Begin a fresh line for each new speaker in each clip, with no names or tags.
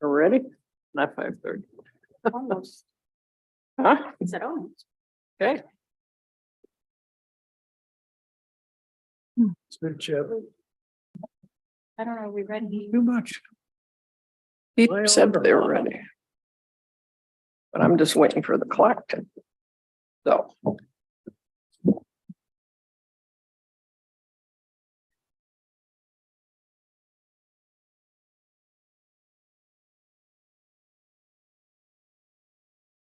We're ready? Not 5:30.
Almost.
Huh?
Is that almost?
Okay.
I don't know, are we ready?
Too much.
He said they were ready. But I'm just waiting for the clock to. So.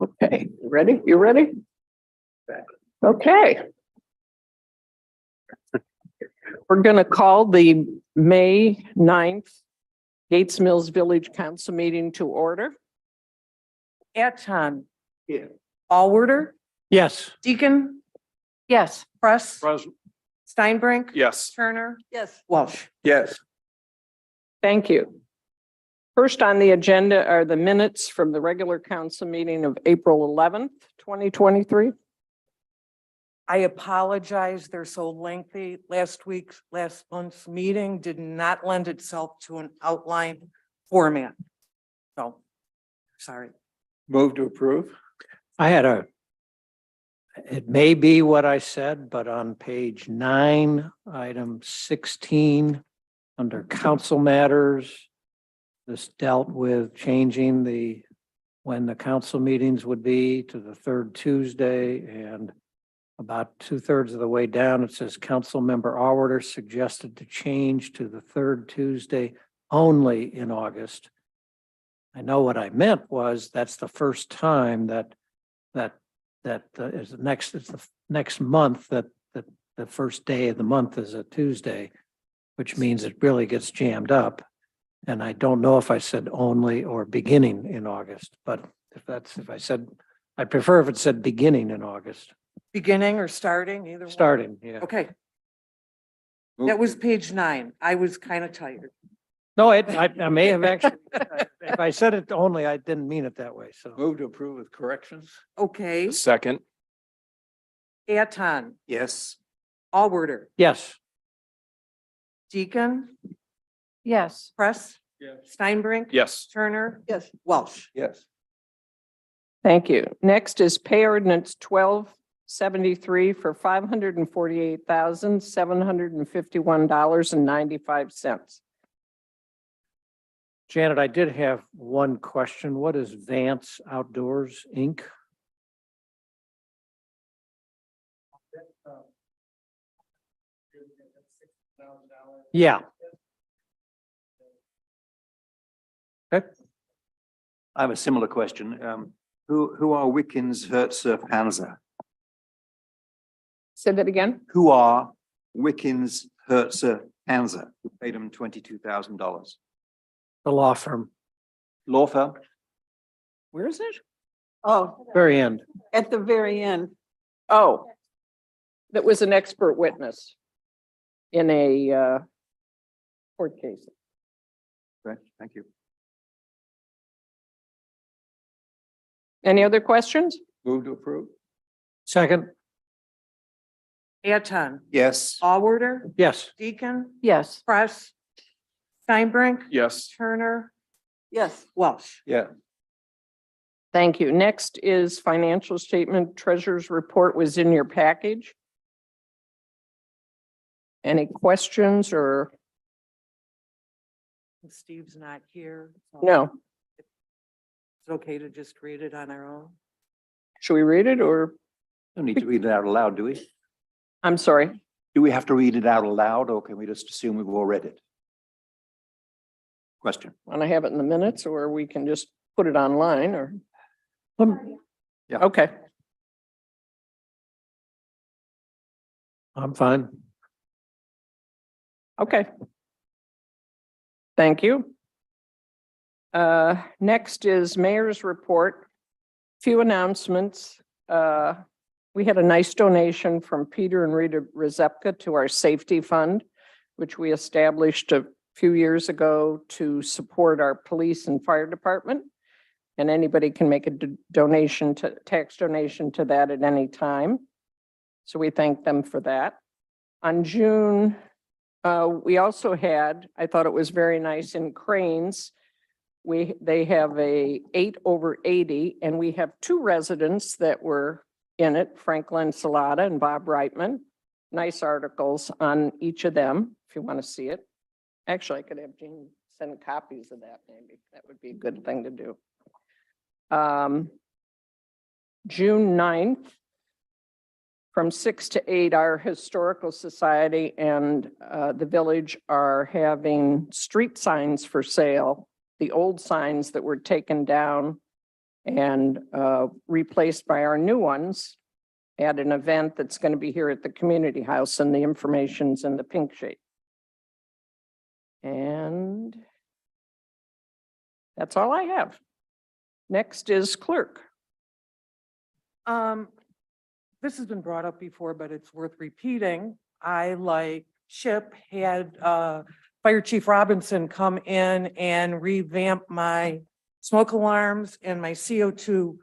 Okay, you ready? You ready? Okay. We're gonna call the May 9th Gates Mills Village Council meeting to order.
Aton.
Yeah.
Allworder,
Yes.
Deacon,
Yes.
Press,
Present.
Steinbrink.
Yes.
Turner,
Yes.
Welsh.
Yes.
Thank you. First on the agenda are the minutes from the regular council meeting of April 11th, 2023.
I apologize, they're so lengthy. Last month's meeting did not lend itself to an outline format. So, sorry.
Move to approve. It may be what I said, but on page 9, item 16, under council matters, this dealt with changing when the council meetings would be to the third Tuesday, and about 2/3 of the way down, it says council member Allworder suggested to change to the third Tuesday only in August. I know what I meant was that's the first time that is the next month that the first day of the month is a Tuesday, which means it really gets jammed up. And I don't know if I said only or beginning in August, but I prefer if it said beginning in August,
Beginning or starting, either one?
starting, yeah.
Okay. That was page 9. I was kind of tired.
No, I may have actually, if I said it only, I didn't mean it that way, so.
Move to approve with corrections?
Okay,
Second.
Aton,
Yes.
Allworder,
Yes.
Deacon,
Yes.
Press,
Yes.
Steinbrink.
Yes.
Turner.
Yes.
Welsh.
Yes.
Thank you. Next is pay ordinance 1273 for $548,751.95.
Janet, I did have one question. What is Vance Outdoors, Inc.? Yeah. Okay.
I have a similar question. Who are Wickens Herzer Panzer?
Say that again?
Who are Wickens Herzer Panzer? Paid them $22,000.
The law firm,
Law firm?
Where is it?
Oh,
very end.
at the very end.
Oh, that was an expert witness in a court case.
Great, thank you.
Any other questions?
Move to approve?
Second,
Aton,
Yes.
Allworder,
yes.
Deacon,
Yes.
Press, Steinbrink.
Yes.
Turner,
Yes.
Welsh.
Yeah.
Thank you. Next is financial statement. Treasurer's report was in your package. Any questions or
Steve's not here. so
no?
It's okay to just read it on our own.
Should we read it or,
Don't need to read it out aloud, do we?
I'm sorry.
Do we have to read it out aloud or can we just assume we've all read it? Question.
Want to have it in the minutes or we can just put it online or?
Yeah.
Okay.
I'm fine.
Okay. Thank you. Next is mayor's report. Few announcements. We had a nice donation from Peter and Rita Rezepka to our safety fund, which we established a few years ago to support our police and fire department. And anybody can make a tax donation to that at any time. So we thank them for that. On June, we also had, I thought it was very nice in Cranes, They have a 8/80, and we have two residents that were in it, Franklin Salata and Bob Reitman. Nice articles on each of them, if you want to see it. Actually, I could have Jean send copies of that, maybe. That would be a good thing to do. June 9th, from 6 to 8, our Historical Society and the village are having street signs for sale. The old signs that were taken down and replaced by our new ones at an event that's going to be here at the community house, and the information's in the pink sheet. And that's all I have. Next is clerk.
This has been brought up before, but it's worth repeating. I, like Chip, had Fire Chief Robinson come in and revamp my smoke alarms and my CO2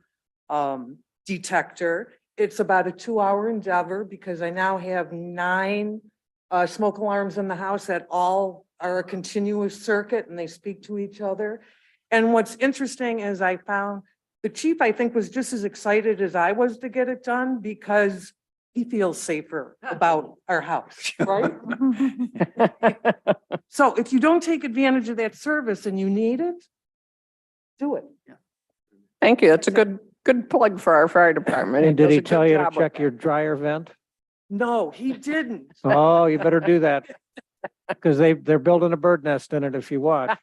detector. It's about a 2-hour endeavor because I now have 9 smoke alarms in the house that all are a continuous circuit and they speak to each other. And what's interesting is I found the chief, I think, was just as excited as I was to get it done because he feels safer about our house, right? So if you don't take advantage of that service and you need it, do it.
Thank you. That's a good plug for our fire department.
And did
does
he
a good
tell you to
job with
check
that.
your dryer vent?
No, he didn't.
Oh, you better do that. Because they're building a bird nest in it if you watch.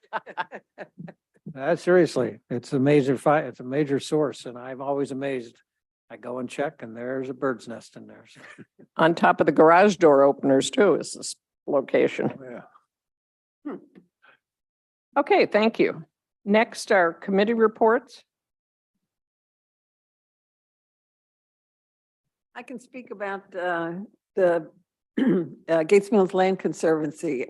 Seriously, it's a it's a major source, and I'm always amazed. I go and check and there's a bird's nest in there.
On top of the garage door openers too is this location.
Yeah.
Okay, thank you. Next are committee reports.
I can speak about the Gates Mills Land Conservancy.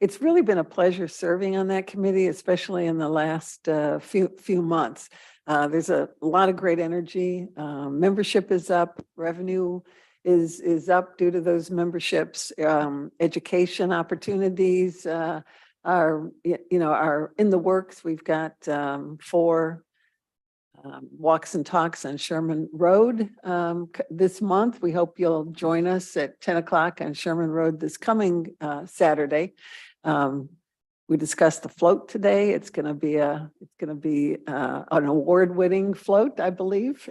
It's really been a pleasure serving on that committee, especially in the last few months. There's a lot of great energy. Membership is up, revenue is up due to those memberships. Education opportunities are in the works. We've got 4 walks and talks on Sherman Road this month. We hope you'll join us at 10 o'clock on Sherman Road this coming Saturday. We discussed the float today. It's going to be an award-winning float, I believe.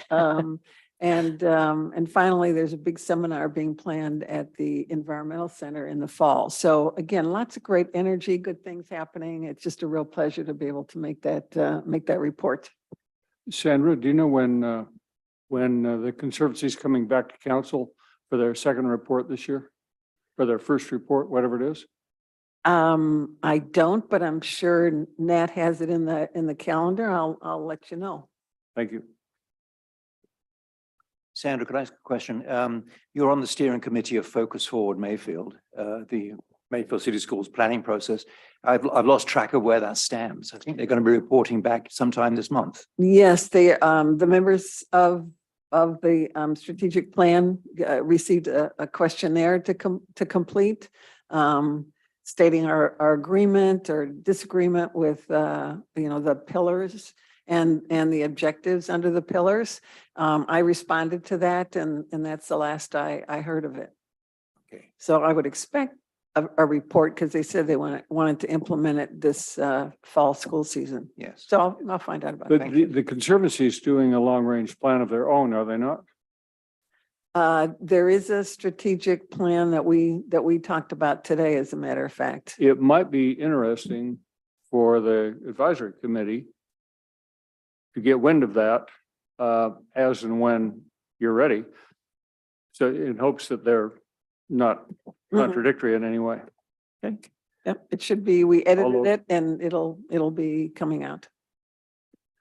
And finally, there's a big seminar being planned at the Environmental Center in the fall. So again, lots of great energy, good things happening. It's just a real pleasure to be able to make that report.
Sandra, do you know when the Conservancy is coming back to council for their second report this year? For their first report, whatever it is?
I don't, but I'm sure Nat has it in the calendar. I'll let you know.
Thank you.
Sandra, could I ask a question? You're on the steering committee of Focus Forward Mayfield, the Mayfield City Schools planning process. I've lost track of where that stands. I think they're going to be reporting back sometime this month.
Yes, the members of the strategic plan received a questionnaire to complete, stating our agreement or disagreement with the pillars and the objectives under the pillars. I responded to that, and that's the last I heard of it.
Okay.
So I would expect a report because they said they wanted to implement it this fall school season.
Yes.
So I'll find out about
But
that.
the Conservancy is doing a long-range plan of their own, are they not?
There is a strategic plan that we talked about today, as a matter of fact.
It might be interesting for the advisory committee to get wind of that as and when you're ready. So in hopes that they're not contradictory in any way.
Yep, it should be, we edited
Although-
it and it'll be coming out.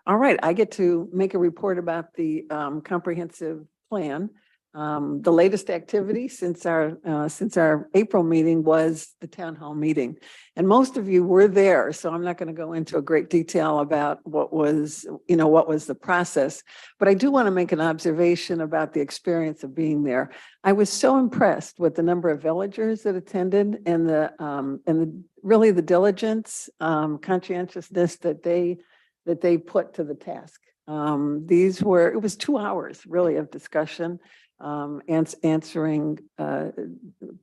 All right, I get to make a report about the comprehensive plan. The latest activity since our April meeting was the town hall meeting. And most of you were there, so I'm not going to go into a great detail about what was the process. But I do want to make an observation about the experience of being there. I was so impressed with the number of villagers that attended and really the diligence, conscientiousness that they put to the task. It was 2 hours really of discussion, answering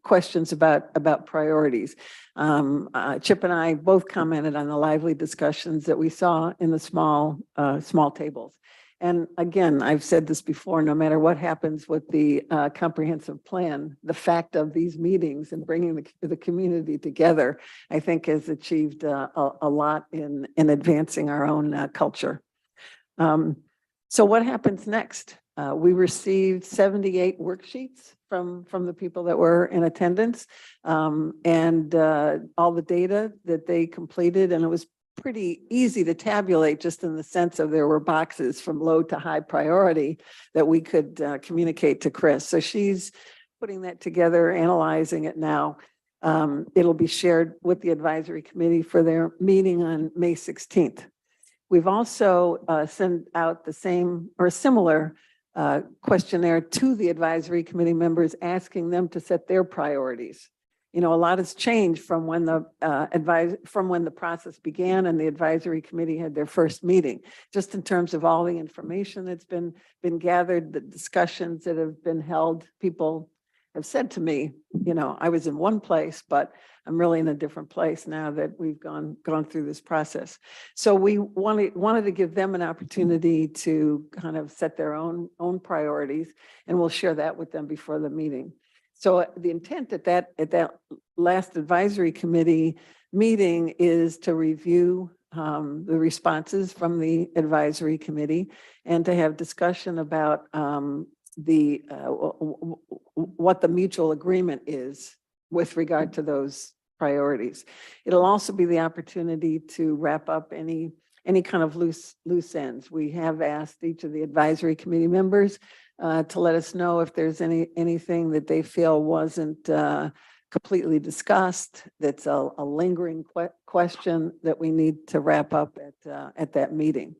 questions about priorities. Chip and I both commented on the lively discussions that we saw in the small tables. And again, I've said this before, no matter what happens with the comprehensive plan, the fact of these meetings and bringing the community together, I think has achieved a lot in advancing our own culture. So what happens next? We received 78 worksheets from the people that were in attendance, and all the data that they completed, and it was pretty easy to tabulate, just in the sense of there were boxes from low to high priority that we could communicate to Chris. So she's putting that together, analyzing it now. It'll be shared with the advisory committee for their meeting on May 16th. We've also sent out the same or similar questionnaire to the advisory committee members, asking them to set their priorities. A lot has changed from when the process began and the advisory committee had their first meeting, just in terms of all the information that's been gathered, the discussions that have been held. People have said to me, I was in one place, but I'm really in a different place now that we've gone through this process. So we wanted to give them an opportunity to kind of set their own priorities, and we'll share that with them before the meeting. So the intent at that last advisory committee meeting is to review the responses from the advisory committee and to have discussion about what the mutual agreement is with regard to those priorities. It'll also be the opportunity to wrap up any kind of loose ends. We have asked each of the advisory committee members to let us know if there's anything that they feel wasn't completely discussed, that's a lingering question that we need to wrap up at that meeting.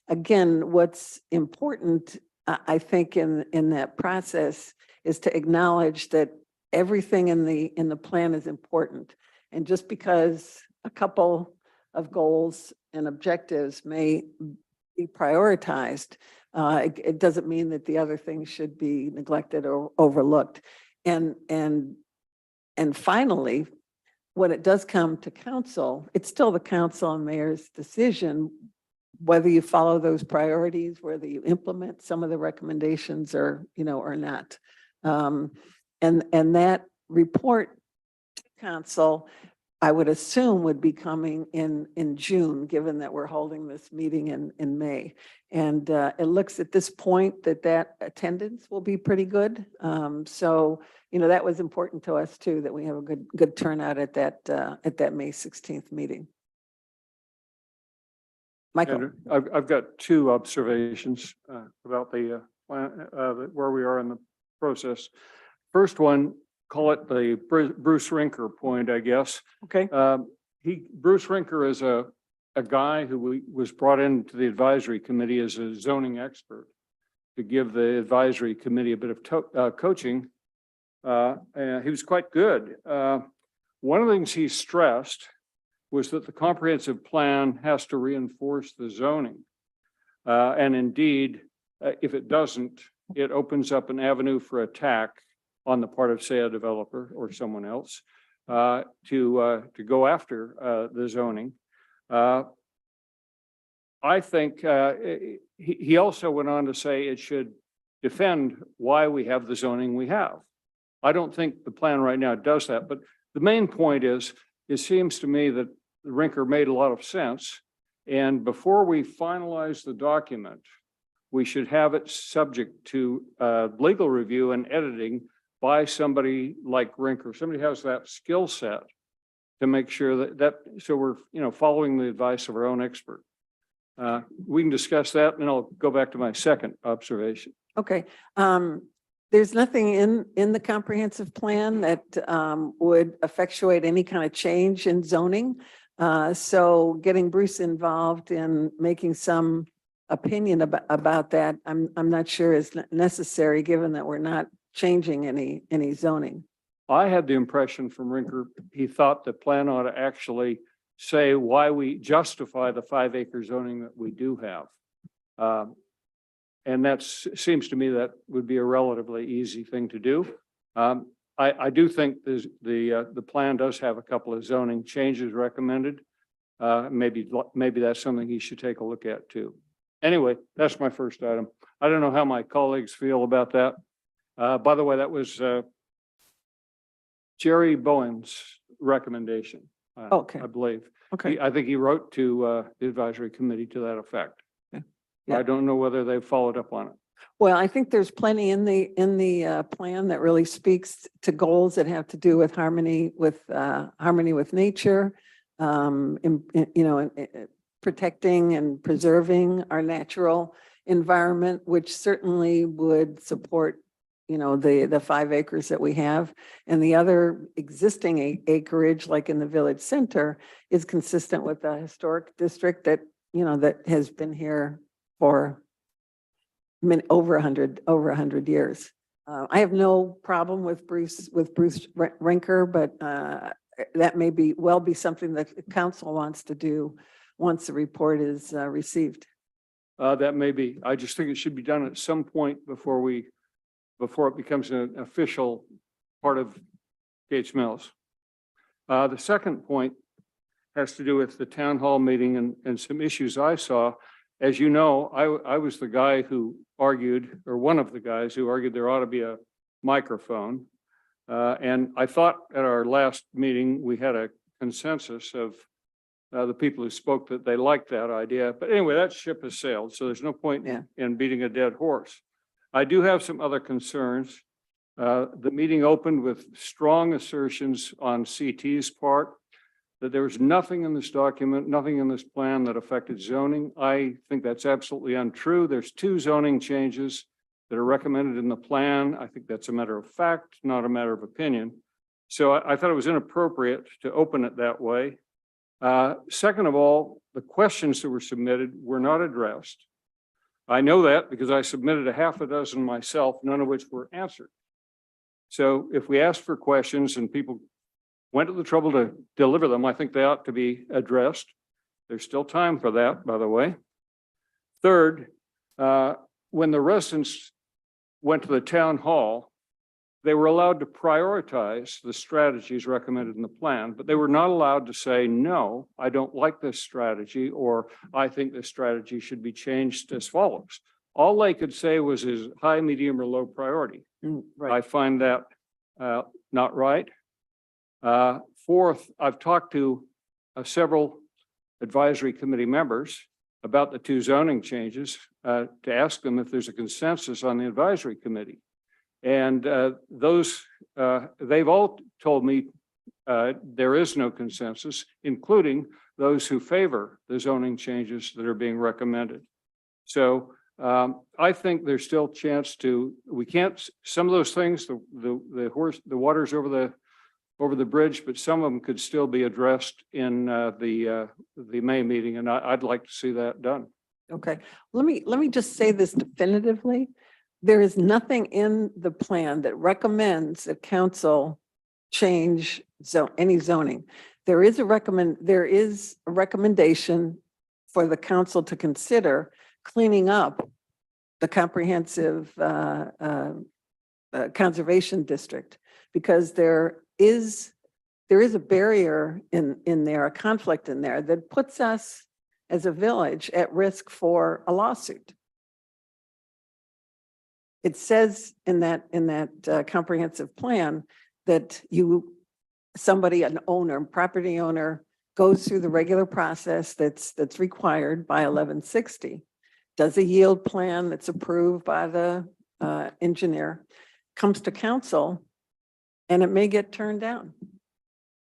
Again, what's important, I think, in that process is to acknowledge that everything in the plan is important. And just because a couple of goals and objectives may be prioritized, it doesn't mean that the other things should be neglected or overlooked. And finally, when it does come to council, it's still the council and mayor's decision whether you follow those priorities, whether you implement some of the recommendations or not. And that report to council, I would assume, would be coming in June, given that we're holding this meeting in May. And it looks at this point that attendance will be pretty good. So, that was important to us too, that we have a good turnout at that May 16th meeting. Michael.
And I've got 2 observations about the plan, where we are in the process. First one, call it the Bruce Rinker point, I guess.
Okay.
Bruce Rinker is a guy who was brought into the advisory committee as a zoning expert to give the advisory committee a bit of coaching. And he was quite good. One of the things he stressed was that the comprehensive plan has to reinforce the zoning. And indeed, if it doesn't, it opens up an avenue for attack on the part of, say, a developer or someone else to go after the zoning. I think he also went on to say it should defend why we have the zoning we have. I don't think the plan right now does that, but the main point is, it seems to me that Rinker made a lot of sense. And before we finalize the document, we should have it subject to legal review and editing by somebody like Rinker. Somebody has that skill set to make sure that so we're following the advice of our own expert. We can discuss that and then I'll go back to my second observation.
Okay, there's nothing in the comprehensive plan that would effectuate any kind of change in zoning. So getting Bruce involved in making some opinion about that, I'm not sure is necessary, given that we're not changing any zoning.
I had the impression from Rinker, he thought the plan ought to actually say why we justify the 5-acre zoning that we do have. And that seems to me that would be a relatively easy thing to do. I do think the plan does have a couple of zoning changes recommended. Maybe that's something he should take a look at too. Anyway, that's my first item. I don't know how my colleagues feel about that. By the way, that was Jerry Bowen's recommendation.
Okay.
I believe.
Okay.
I think he wrote to the advisory committee to that effect.
Yeah.
I don't know whether they've followed up on it.
Well, I think there's plenty in the plan that really speaks to goals that have to do with harmony with nature, protecting and preserving our natural environment, which certainly would support, the 5 acres that we have. And the other existing acreage, like in the village center, is consistent with the historic district that, that has been here for over 100 years. I have no problem with Bruce Rinker, but that may be something that the council wants to do once the report is received.
That may be. I just think it should be done at some point before it becomes an official part of Gates Mills. The second point has to do with the town hall meeting and some issues I saw. As you know, I was the guy who argued, or one of the guys who argued there ought to be a microphone. And I thought at our last meeting, we had a consensus of the people who spoke that they liked that idea. But anyway, that ship has sailed, so there's no point in beating a dead horse. I do have some other concerns. The meeting opened with strong assertions on CT's part that there was nothing in this document, nothing in this plan that affected zoning. I think that's absolutely untrue. There's 2 zoning changes that are recommended in the plan. I think that's a matter of fact, not a matter of opinion. So I thought it was inappropriate to open it that way. Second of all, the questions that were submitted were not addressed. I know that because I submitted a half a dozen myself, none of which were answered. So if we ask for questions and people went to the trouble to deliver them, I think they ought to be addressed. There's still time for that, by the way. Third, when the residents went to the town hall, they were allowed to prioritize the strategies recommended in the plan, but they were not allowed to say, no, I don't like this strategy, or I think this strategy should be changed as follows. All they could say was is high, medium, or low priority.
Right.
I find that not right. Fourth, I've talked to several advisory committee members about the 2 zoning changes to ask them if there's a consensus on the advisory committee. And they've all told me there is no consensus, including those who favor the zoning changes that are being recommended. So I think there's still a chance we can't, some of those things, the water's over the bridge, but some of them could still be addressed in the May meeting, and I'd like to see that done.
Okay, let me just say this definitively. There is nothing in the plan that recommends that council change any zoning. There is a recommendation for the council to consider cleaning up the comprehensive conservation district, because there is a barrier in there, a conflict in there that puts us as a village at risk for a lawsuit. It says in that comprehensive plan that an owner, property owner, goes through the regular process that's required by 1160, does a yield plan that's approved by the engineer, comes to council, and it may get turned down,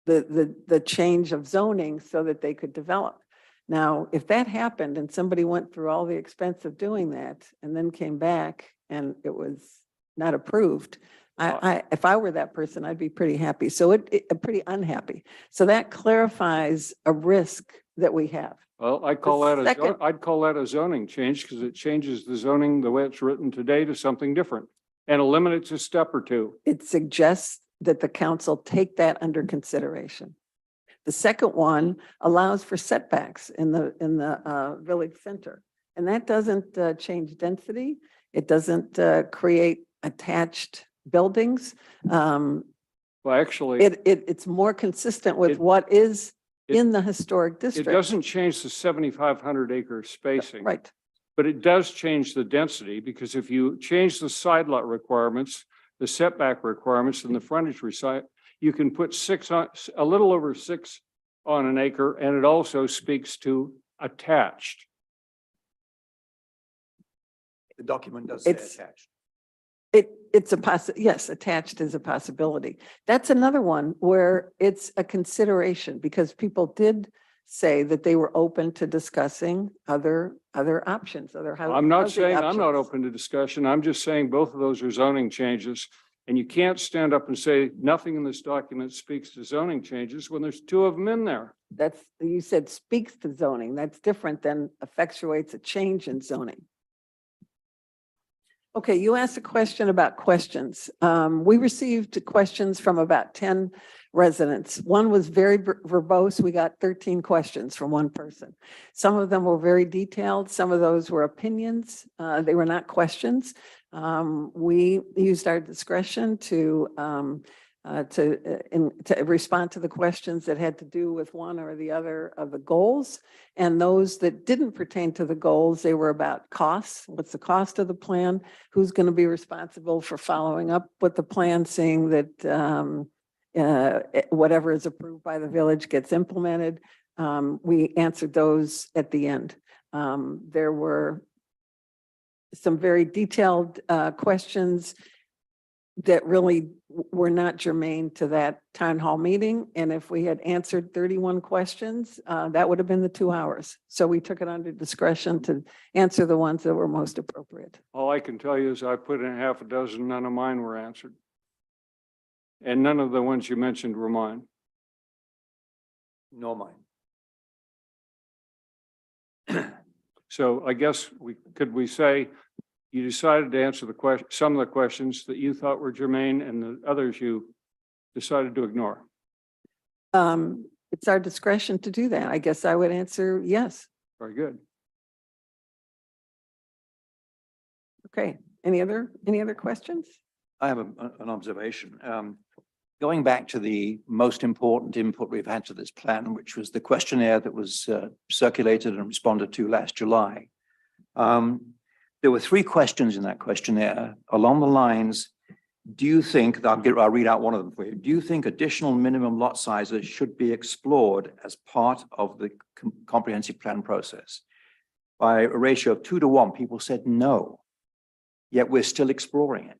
the change of zoning so that they could develop. Now, if that happened and somebody went through all the expense of doing that and then came back and it was not approved, if I were that person, I'd be pretty happy. So pretty unhappy. So that clarifies a risk that we have.
Well, I'd call that
second-
I'd call that a zoning change because it changes the zoning, the way it's written today, to something different and eliminates a step or two.
It suggests that the council take that under consideration. The second one allows for setbacks in the village center. And that doesn't change density. It doesn't create attached buildings.
Well, actually,
It's more consistent with
It-
what is
it-
in the historic
it
district.
doesn't change the 7,500 acre spacing.
Right.
But it does change the density because if you change the side lot requirements, the setback requirements and the frontage you can put a little over 6 on an acre, and it also speaks to attached.
The document does say
It's-
attached.
It's yes, attached is a possibility. That's another one where it's a consideration because people did say that they were open to discussing other options,
I'm not
housing
saying I'm not
options.
open to discussion. I'm just saying both of those are zoning changes. And you can't stand up and say nothing in this document speaks to zoning changes when there's 2 of them in there.
You said speaks to zoning. That's different than effectuates a change in zoning. Okay, you asked a question about questions. We received questions from about 10 residents. One was very verbose. We got 13 questions from one person. Some of them were very detailed. Some of those were opinions. They were not questions. We used our discretion to respond to the questions that had to do with one or the other of the goals. And those that didn't pertain to the goals, they were about costs. What's the cost of the plan? Who's going to be responsible for following up with the plan, seeing that whatever is approved by the village gets implemented? We answered those at the end. There were some very detailed questions that really were not germane to that town hall meeting. And if we had answered 31 questions, that would have been the 2 hours. So we took it under discretion to answer the ones that were most appropriate.
All I can tell you is I put in half a dozen, none of mine were answered. And none of the ones you mentioned were mine.
Nor mine.
So I guess could we say you decided to answer some of the questions that you thought were germane and the others you decided to ignore?
It's our discretion to do that. I guess I would answer yes.
Very good.
Okay. Any other questions?
I have an observation. Going back to the most important input we've had to this plan, which was the questionnaire that was circulated and responded to last July. There were 3 questions in that questionnaire along the lines, do you think, I'll read out one of them for you. Do you think additional minimum lot sizes should be explored as part of the comprehensive plan process? By a ratio of 2 to 1, people said no, yet we're still exploring it.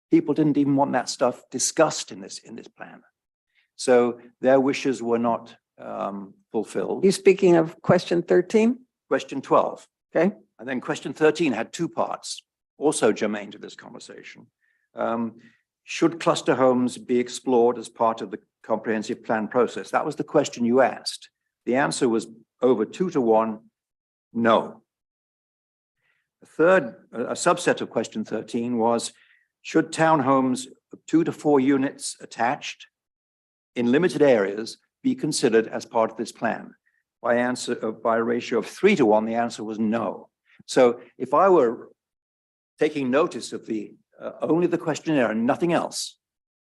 People didn't even want that stuff discussed in this plan. So their wishes were not fulfilled.
You speaking of question 13?
Question 12.
Okay.
And then question 13 had 2 parts, also germane to this conversation. Should cluster homes be explored as part of the comprehensive plan process? That was the question you asked. The answer was over 2 to 1, no. A subset of question 13 was, should townhomes of 2 to 4 units attached in limited areas be considered as part of this plan? By a ratio of 3 to 1, the answer was no. So if I were taking notice of only the questionnaire and nothing else,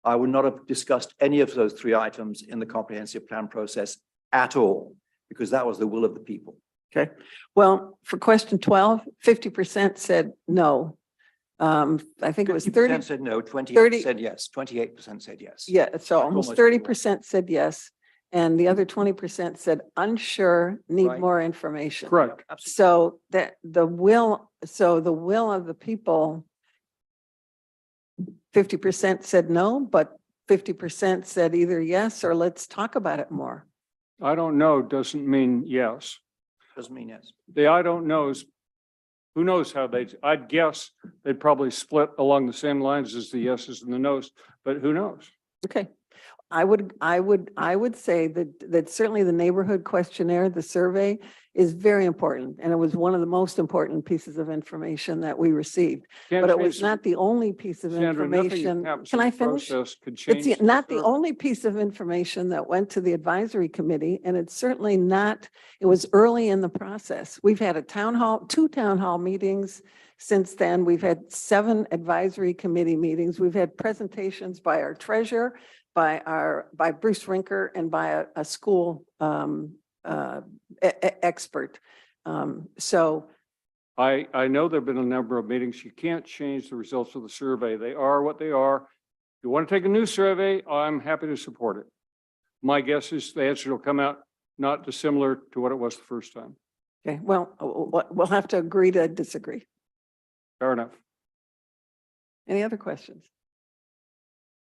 I would not have discussed any of those 3 items in the comprehensive plan process at all, because that was the will of the people.
Okay. Well, for question 12, 50% said no. I think it was 30.
50% said no, 28%
30
said yes, 28% said yes.
Yeah, so
Like
almost
almost
30% said yes. And the other 20% said unsure, need
Right.
more information.
Correct.
Absolutely.
So that the will of the people, 50% said no, but 50% said either yes or let's talk about it more.
I don't know doesn't mean yes.
Doesn't mean yes.
The I don't knows, who knows how I'd guess they'd probably split along the same lines as the yeses and the nos, but who knows?
Okay. I would say that certainly the neighborhood questionnaire, the survey is very important. And it was one of the most important pieces of information that we received.
Can't
But it
change
was
the-
not the only piece of
Sandra, nothing
information.
happens
Can
in
I
the
finish?
process could
It's
change
not the
survey.
only piece of information that went to the advisory committee, and it's certainly not, it was early in the process. We've had two town hall meetings since then. We've had 7 advisory committee meetings. We've had presentations by our treasurer, by Bruce Rinker, and by a school expert. So
I know there've been a number of meetings. You can't change the results of the survey. They are what they are. If you want to take a new survey, I'm happy to support it. My guess is the answer will come out not dissimilar to what it was the first time.
okay, well, we'll have to agree to disagree.
Fair enough.
Any other questions?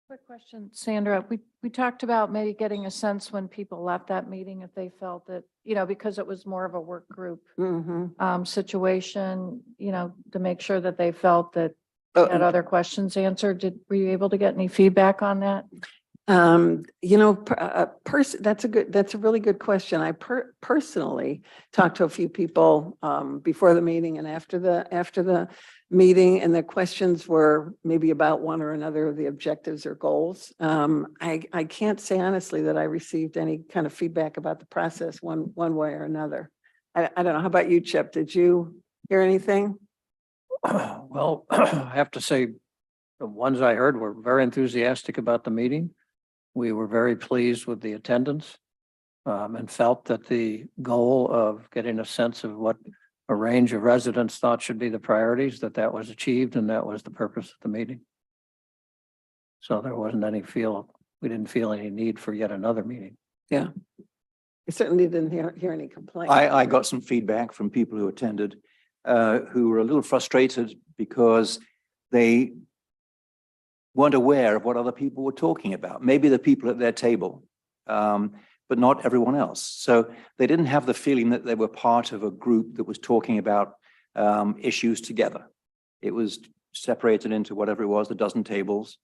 Quick question, Sandra. We talked about maybe getting a sense when people left that meeting, if they felt that, because it was more of a work group
Mm-hmm.
situation, to make sure that they felt that they had other questions answered. Were you able to get any feedback on that?
That's a really good question. I personally talked to a few people before the meeting and after the meeting, and the questions were maybe about one or another of the objectives or goals. I can't say honestly that I received any kind of feedback about the process one way or another. I don't know. How about you, Chip? Did you hear anything?
Well, I have to say, the ones I heard were very enthusiastic about the meeting. We were very pleased with the attendance, and felt that the goal of getting a sense of what a range of residents thought should be the priorities, that was achieved, and that was the purpose of the meeting. So there wasn't we didn't feel any need for yet another meeting.
Yeah. I certainly didn't hear any complaints.
I got some feedback from people who attended, who were a little frustrated because they weren't aware of what other people were talking about. Maybe the people at their table, but not everyone else. So they didn't have the feeling that they were part of a group that was talking about issues together. It was separated into whatever it was, a dozen tables,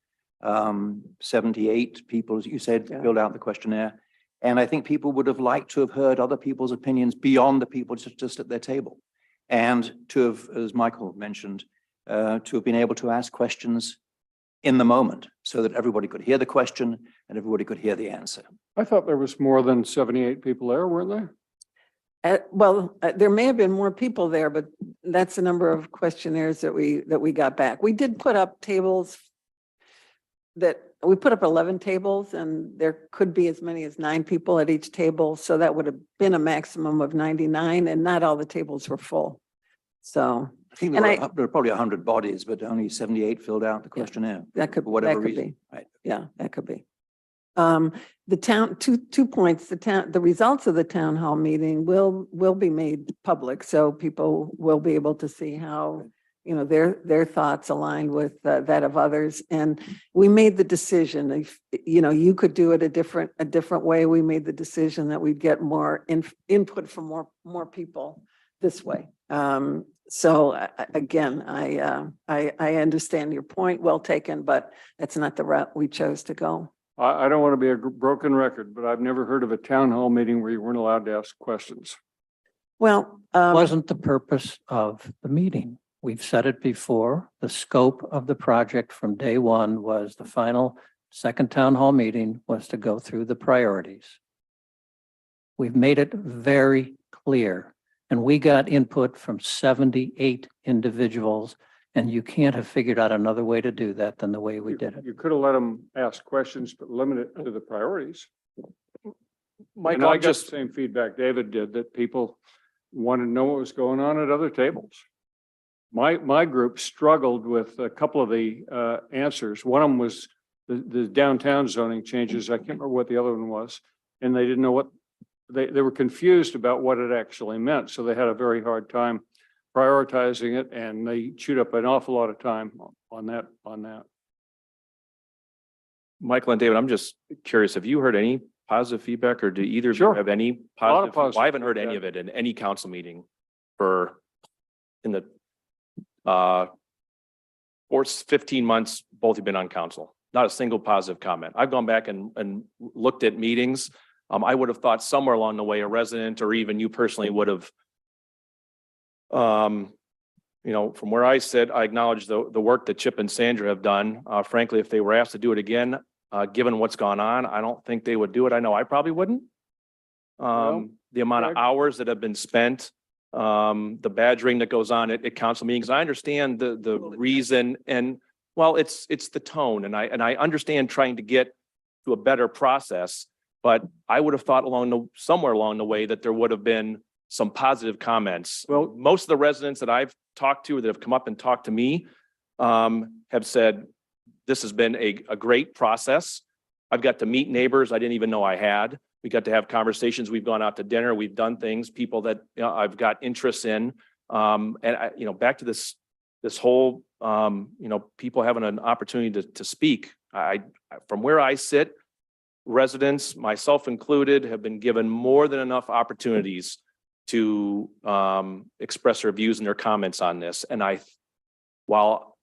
78 people, as you said,
Yeah.
filled out the questionnaire. And I think people would have liked to have heard other people's opinions beyond the people just at their table. And to have, as Michael mentioned, to have been able to ask questions in the moment so that everybody could hear the question and everybody could hear the answer.
I thought there was more than 78 people there, weren't there?
There may have been more people there, but that's the number of questionnaires that we got back. We did put up tables we put up 11 tables, and there could be as many as 9 people at each table. So that would have been a maximum of 99, and not all the tables were full. So
I think
And
there were probably 100 bodies, but only 78 filled out the questionnaire.
that could,
For whatever
that could
reason.
be.
Right.
Yeah, that could be. The town, two points, the results of the town hall meeting will be made public. So people will be able to see how, their thoughts aligned with that of others. And we made the decision, if, you could do it a different way. We made the decision that we'd get more input from more people this way. Again, I understand your point, well taken, but that's not the route we chose to go.
I don't want to be a broken record, but I've never heard of a town hall meeting where you weren't allowed to ask questions.
Well,
Wasn't the purpose of the meeting. We've said it before, the scope of the project from day one was the final second town hall meeting was to go through the priorities. We've made it very clear, and we got input from 78 individuals, and you can't have figured out another way to do that than the way we did it.
You could have let them ask questions, but limit it to the priorities. And
Michael,
I
I'm
got the
just,
same feedback David did, that people wanted to know what was going on at other tables. My group struggled with a couple of the answers. One of them was the downtown zoning changes. I can't remember what the other one was. And they didn't know what, they were confused about what it actually meant. So they had a very hard time prioritizing it, and they chewed up an awful lot of time on that.
Michael and David, I'm just curious, have you heard any positive feedback, or do either of you
Sure.
have any
lot of
positive?
positive
Well, I haven't heard any
feedback.
of it in any council meeting in the or 15 months, both have been on council. Not a single positive comment. I've gone back and looked at meetings. I would have thought somewhere along the way, a resident or even you personally would have from where I sit, I acknowledge the work that Chip and Sandra have done. Frankly, if they were asked to do it again, given what's gone on, I don't think they would do it. I know I probably wouldn't. The amount of
Greg?
hours that have been spent, the badgering that goes on at council meetings. I understand the reason and well, it's the tone and I understand trying to get to a better process, but I would have thought somewhere along the way that there would have been some positive comments.
Well-
Most of the residents that I've talked to that have come up and talked to me have said, this has been a great process. I've got to meet neighbors I didn't even know I had. We got to have conversations. We've gone out to dinner. We've done things, people that I've got interest in. And back to this whole, people having an opportunity to speak. From where I sit, residents, myself included, have been given more than enough opportunities to express their views and their comments on this. And while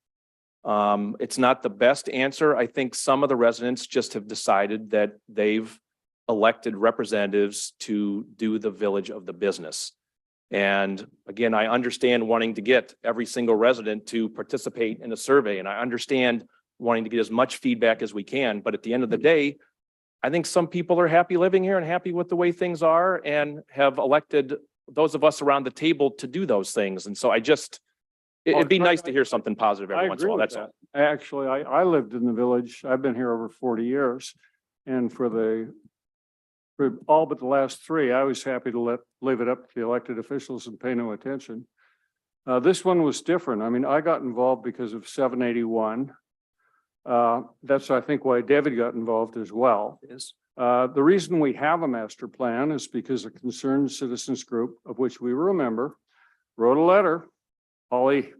it's not the best answer, I think some of the residents just have decided that they've elected representatives to do the village of the business. And again, I understand wanting to get every single resident to participate in a survey, and I understand wanting to get as much feedback as we can. But at the end of the day, I think some people are happy living here and happy with the way things are and have elected those of us around the table to do those things. And so it'd be nice to hear something positive
I
every once in a
agree
while.
with
That's all.
that. Actually, I lived in the village. I've been here over 40 years. And for all but the last 3, I was happy to leave it up to the elected officials and pay no attention. This one was different. I mean, I got involved because of 781. That's, I think, why David got involved as well.
Yes.
The reason we have a master plan is because a concerned citizens group, of which we were a member, wrote a letter. Holly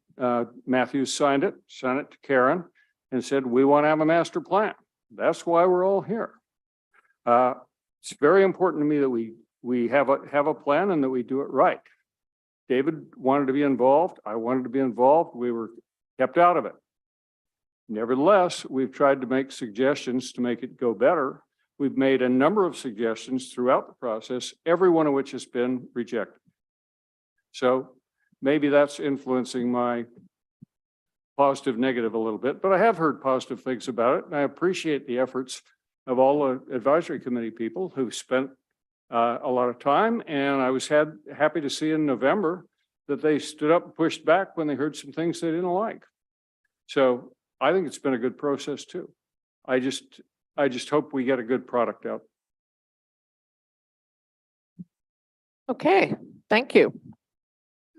Matthews signed it, sent it to Karen, and said, we want to have a master plan. That's why we're all here. It's very important to me that we have a plan and that we do it right. David wanted to be involved. I wanted to be involved. We were kept out of it. Nevertheless, we've tried to make suggestions to make it go better. We've made a number of suggestions throughout the process, every one of which has been rejected. So maybe that's influencing my positive, negative a little bit, but I have heard positive things about it. And I appreciate the efforts of all the advisory committee people who've spent a lot of time. And I was happy to see in November that they stood up and pushed back when they heard some things they didn't like. So I think it's been a good process too. I just hope we get a good product out.
Okay, thank you.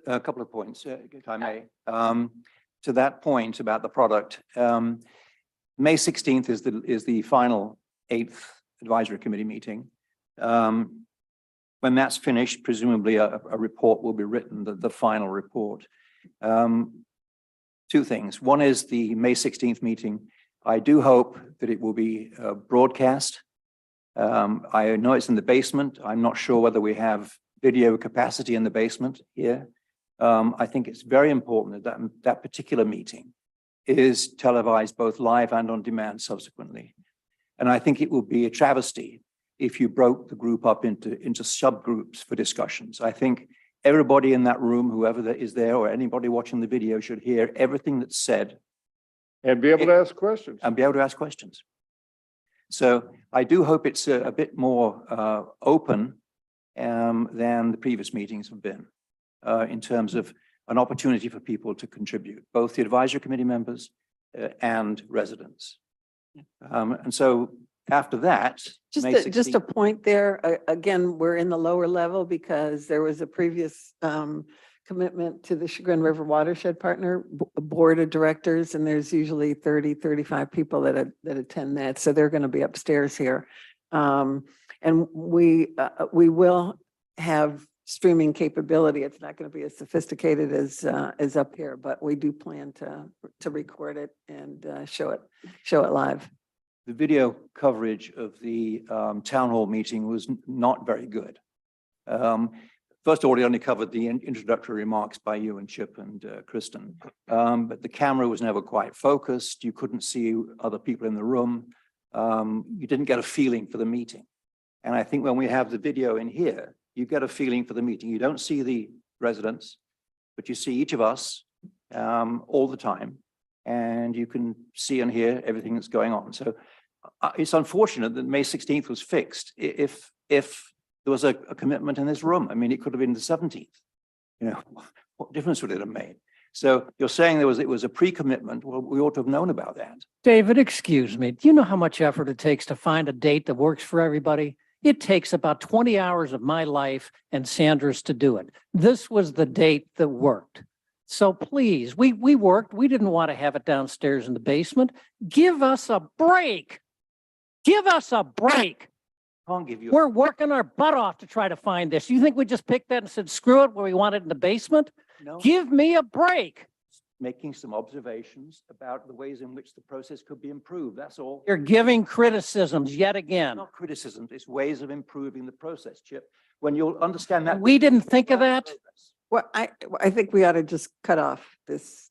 A couple of points, if I may. To that point about the product, May 16th is the final 8th advisory committee meeting. When that's finished, presumably a report will be written, the final report. 2 things. One is the May 16th meeting. I do hope that it will be broadcast. I know it's in the basement. I'm not sure whether we have video capacity in the basement here. I think it's very important that that particular meeting is televised both live and on demand subsequently. And I think it would be a travesty if you broke the group up into subgroups for discussions. I think everybody in that room, whoever is there or anybody watching the video, should hear everything that's said
And be able to ask questions.
and be able to ask questions. So I do hope it's a bit more open than the previous meetings have been in terms of an opportunity for people to contribute, both the advisory committee members and residents. And so after that, May
Just a
16th
point there, again, we're in the lower level because there was a previous commitment to the Chagrin River Watershed Partner Board of Directors, and there's usually 30, 35 people that attend that, so they're going to be upstairs here. And we will have streaming capability. It's not going to be as sophisticated as up here, but we do plan to record it and show it live.
the video coverage of the town hall meeting was not very good. First of all, it only covered the introductory remarks by you and Chip and Kristen. But the camera was never quite focused. You couldn't see other people in the room. You didn't get a feeling for the meeting. And I think when we have the video in here, you get a feeling for the meeting. You don't see the residents, but you see each of us all the time. And you can see and hear everything that's going on. So it's unfortunate that May 16th was fixed. If there was a commitment in this room, I mean, it could have been the 17th. You know, what difference would it have made? So you're saying it was a pre-commitment. Well, we ought to have known about that.
David, excuse me. Do you know how much effort it takes to find a date that works for everybody? It takes about 20 hours of my life and Sandra's to do it. This was the date that worked. So please, we worked. We didn't want to have it downstairs in the basement. Give us a break. Give us a break.
Can't give you.
We're working our butt off to try to find this. You think we just picked that and said, screw it, where we want it in the basement?
No.
Give me a break.
Making some observations about the ways in which the process could be improved. That's all.
You're giving criticisms yet again.
Not criticisms, it's ways of improving the process, Chip. When you'll understand that.
We didn't think of that.
Well, I think we ought to just cut off this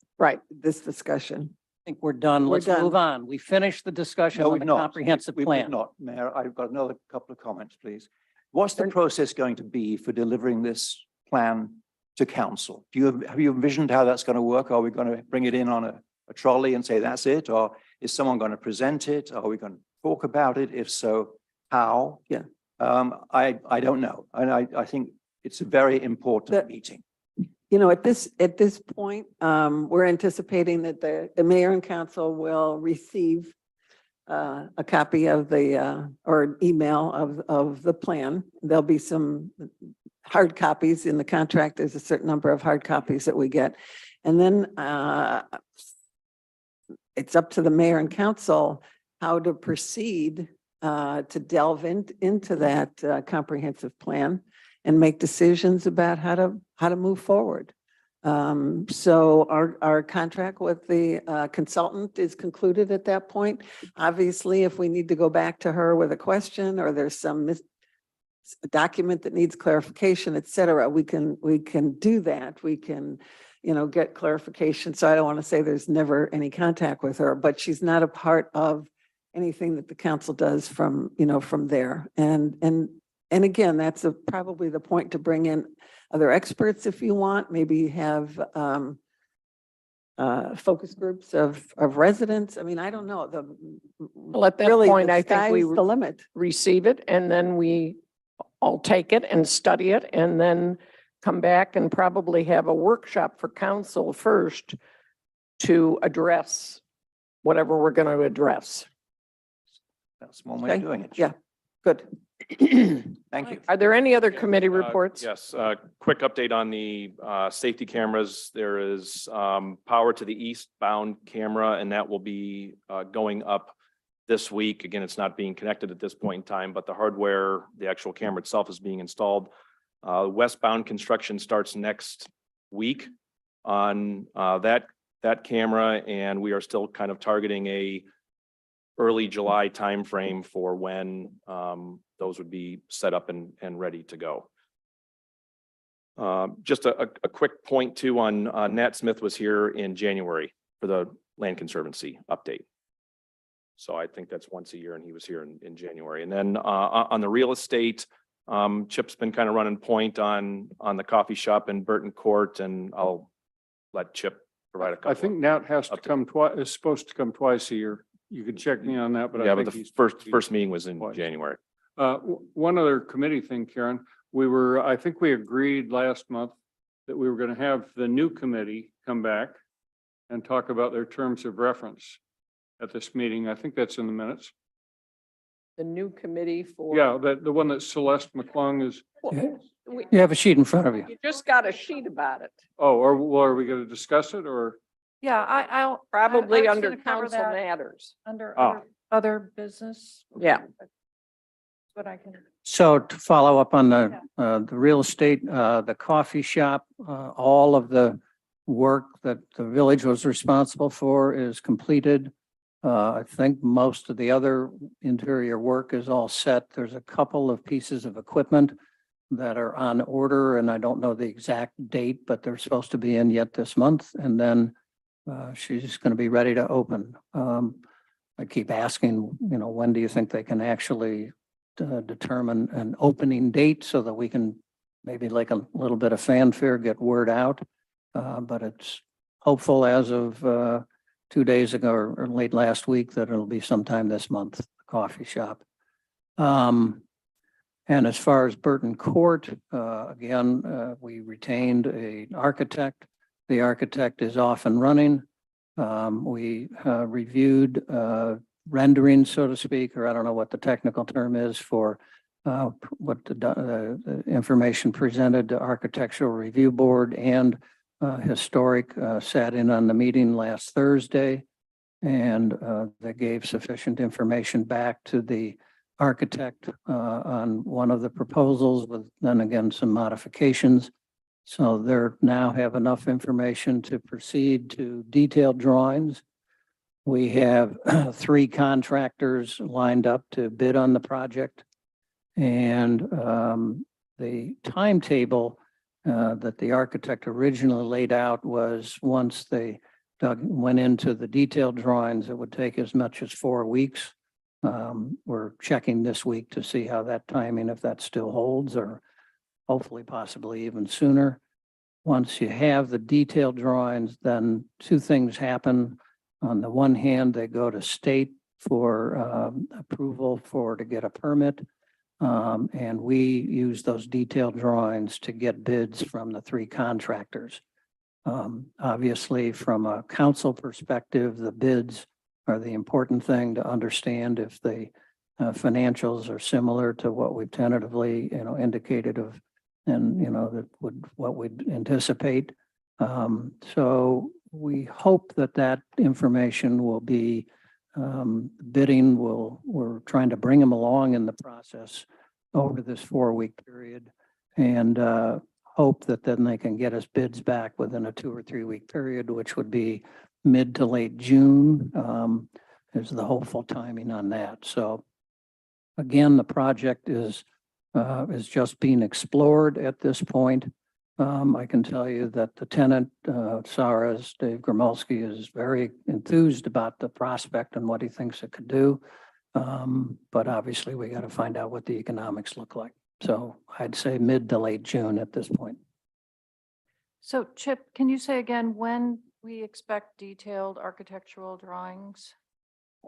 discussion.
I think we're done.
We're
Let's
done.
move on. We finished the discussion
No,
on
we've
the
not.
comprehensive
We've
plan.
not, Mayor. I've got another couple of comments, please. What's the process going to be for delivering this plan to council? Have you envisioned how that's going to work? Are we going to bring it in on a trolley and say that's it? Or is someone going to present it? Are we going to talk about it? If so, how?
Yeah.
I don't know. And I think it's a very important meeting.
You know, at this point, we're anticipating that the mayor and council will receive a copy of or email of the plan. There'll be some hard copies in the contract. There's a certain number of hard copies that we get. And then it's up to the mayor and council how to proceed to delve into that comprehensive plan and make decisions about how to move forward. So our contract with the consultant is concluded at that point. Obviously, if we need to go back to her with a question or there's some document that needs clarification, et cetera, we can do that. We can, get clarification. So I don't want to say there's never any contact with her, but she's not a part of anything that the council does from there. And again, that's probably the point to bring in other experts if you want, maybe have focus groups of residents. I mean, I don't know.
Well, at that
Really,
point,
the
I think we
sky's the limit.
receive it and then we all take it and study it and then come back and probably have a workshop for council first to address whatever we're going to address.
That's one way of
Okay.
doing it.
Yeah. Good.
Thank you.
Are there any other committee reports?
Yes, quick update on the safety cameras. There is power to the eastbound camera, and that will be going up this week. Again, it's not being connected at this point in time, but the hardware, the actual camera itself is being installed. Westbound construction starts next week on that camera, and we are still kind of targeting a early July timeframe for when those would be set up and ready to go. Just a quick point too on Nat Smith was here in January for the Land Conservancy update. So I think that's once a year, and he was here in January. And then on the real estate, Chip's been kind of running point on the coffee shop in Burton Court, and I'll let Chip provide a couple.
I think Nat has to come twice, is supposed to come twice a year. You can check me on that, but
Yeah,
I
but
think
the
he's.
first meeting was in
twice.
January.
One other committee thing, Karen, I think we agreed last month that we were going to have the new committee come back and talk about their terms of reference at this meeting. I think that's in the minutes.
The new committee for.
Yeah, the one that Celeste McClung is,
We-
You have a sheet in front of you.
You just got a sheet about it,
are we going to discuss it or?
Yeah, I'll.
probably
I was
under
gonna cover
council
that
matters.
Under
Ah.
other business.
Yeah.
But I can.
So to follow up on the real estate, the coffee shop, all of the work that the village was responsible for is completed. I think most of the other interior work is all set. There's a couple of pieces of equipment that are on order, and I don't know the exact date, but they're supposed to be in yet this month. And then she's going to be ready to open. I keep asking, when do you think they can actually determine an opening date so that we can maybe like a little bit of fanfare, get word out. But it's hopeful as of 2 days ago or late last week that it'll be sometime this month, the coffee shop. And as far as Burton Court, again, we retained an architect. The architect is off and running. We reviewed rendering, so to speak, or I don't know what the technical term is for what the information presented to Architectural Review Board and Historic sat in on the meeting last Thursday. And they gave sufficient information back to the architect on one of the proposals with then again some modifications. So they now have enough information to proceed to detailed drawings. We have 3 contractors lined up to bid on the project. And the timetable that the architect originally laid out was once they went into the detailed drawings, it would take as much as 4 weeks. We're checking this week to see how that timing, if that still holds, or hopefully possibly even sooner. Once you have the detailed drawings, then 2 things happen. On the one hand, they go to state for approval to get a permit. And we use those detailed drawings to get bids from the 3 contractors. Obviously, from a council perspective, the bids are the important thing to understand if the financials are similar to what we've tentatively, indicated of, and, that what we'd anticipate. So we hope that information will be bidding. We're trying to bring them along in the process over this 4-week period and hope that then they can get us bids back within a 2 or 3 week period, which would be mid to late June is the hopeful timing on that. So again, the project is just being explored at this point. I can tell you that the tenant, Sarah's, Dave Gromolski, is very enthused about the prospect and what he thinks it could do. But obviously we got to find out what the economics look like. So I'd say mid to late June at this point.
So Chip, can you say again when we expect detailed architectural drawings?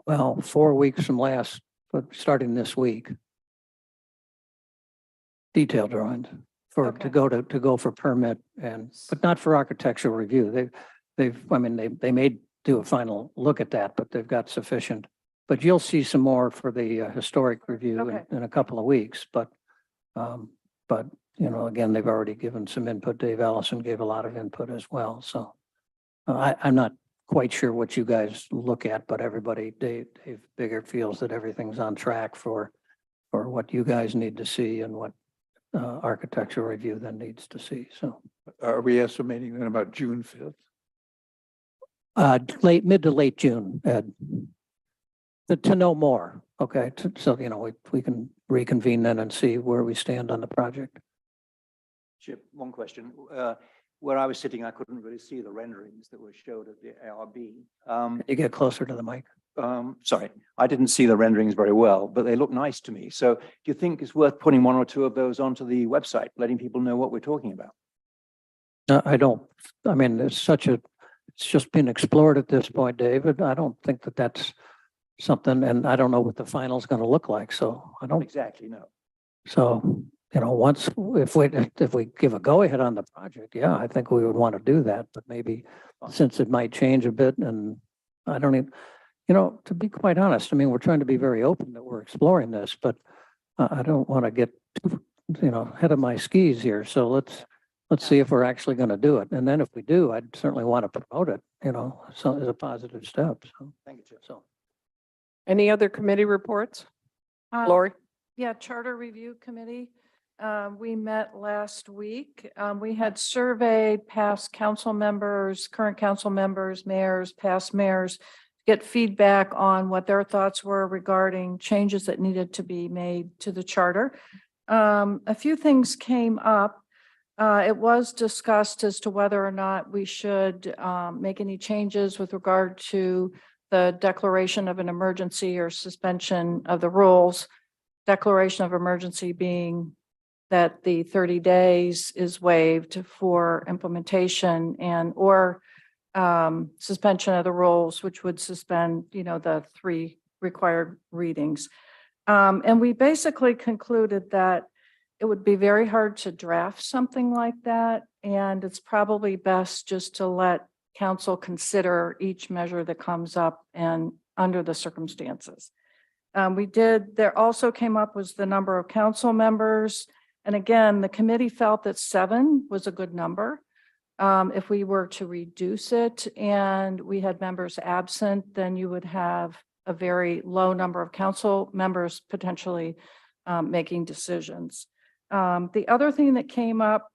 Well, 4 weeks from but starting this week. Detailed drawings
Okay.
to go for permit but not for architectural review. They may do a final look at that, but they've got sufficient. But you'll see some more for the historic review
Okay.
in a couple of weeks. But again, they've already given some input. Dave Allison gave a lot of input as well. So I'm not quite sure what you guys look at, but everybody, Dave Biggert feels that everything's on track for what you guys need to see and what architectural review then needs to see. So
Are we estimating then about June 5th?
mid to late June, Ed. To know more. Okay. So, we can reconvene then and see where we stand on the project.
Chip, one question. Where I was sitting, I couldn't really see the renderings that were showed at the ARB.
You get closer to the mic.
Sorry, I didn't see the renderings very well, but they look nice to me. So do you think it's worth putting 1 or 2 of those onto the website, letting people know what we're talking about?
I don't, it's just been explored at this point, David. I don't think that's something, and I don't know what the final is going to look like. So I don't,
Exactly, no.
so, if we give a go ahead on the project, yeah, I think we would want to do that, but maybe since it might change a bit and I don't even, to be quite honest, we're trying to be very open that we're exploring this, but I don't want to get too, head of my skis here. So let's see if we're actually going to do it. And then if we do, I'd certainly want to promote it, so as a positive step. So,
Thank you, Chip.
so.
Any other committee reports?
Uh,
Lori?
Yeah, Charter Review Committee. We met last week. We had surveyed past council members, current council members, mayors, past mayors, get feedback on what their thoughts were regarding changes that needed to be made to the charter. A few things came up. It was discussed as to whether or not we should make any changes with regard to the declaration of an emergency or suspension of the rules. Declaration of emergency being that the 30 days is waived for implementation and or suspension of the rules, which would suspend, the 3 required readings. And we basically concluded that it would be very hard to draft something like that. And it's probably best just to let council consider each measure that comes up and under the circumstances. There also came up was the number of council members. And again, the committee felt that 7 was a good number. If we were to reduce it and we had members absent, then you would have a very low number of council members potentially making decisions. The other thing that came up,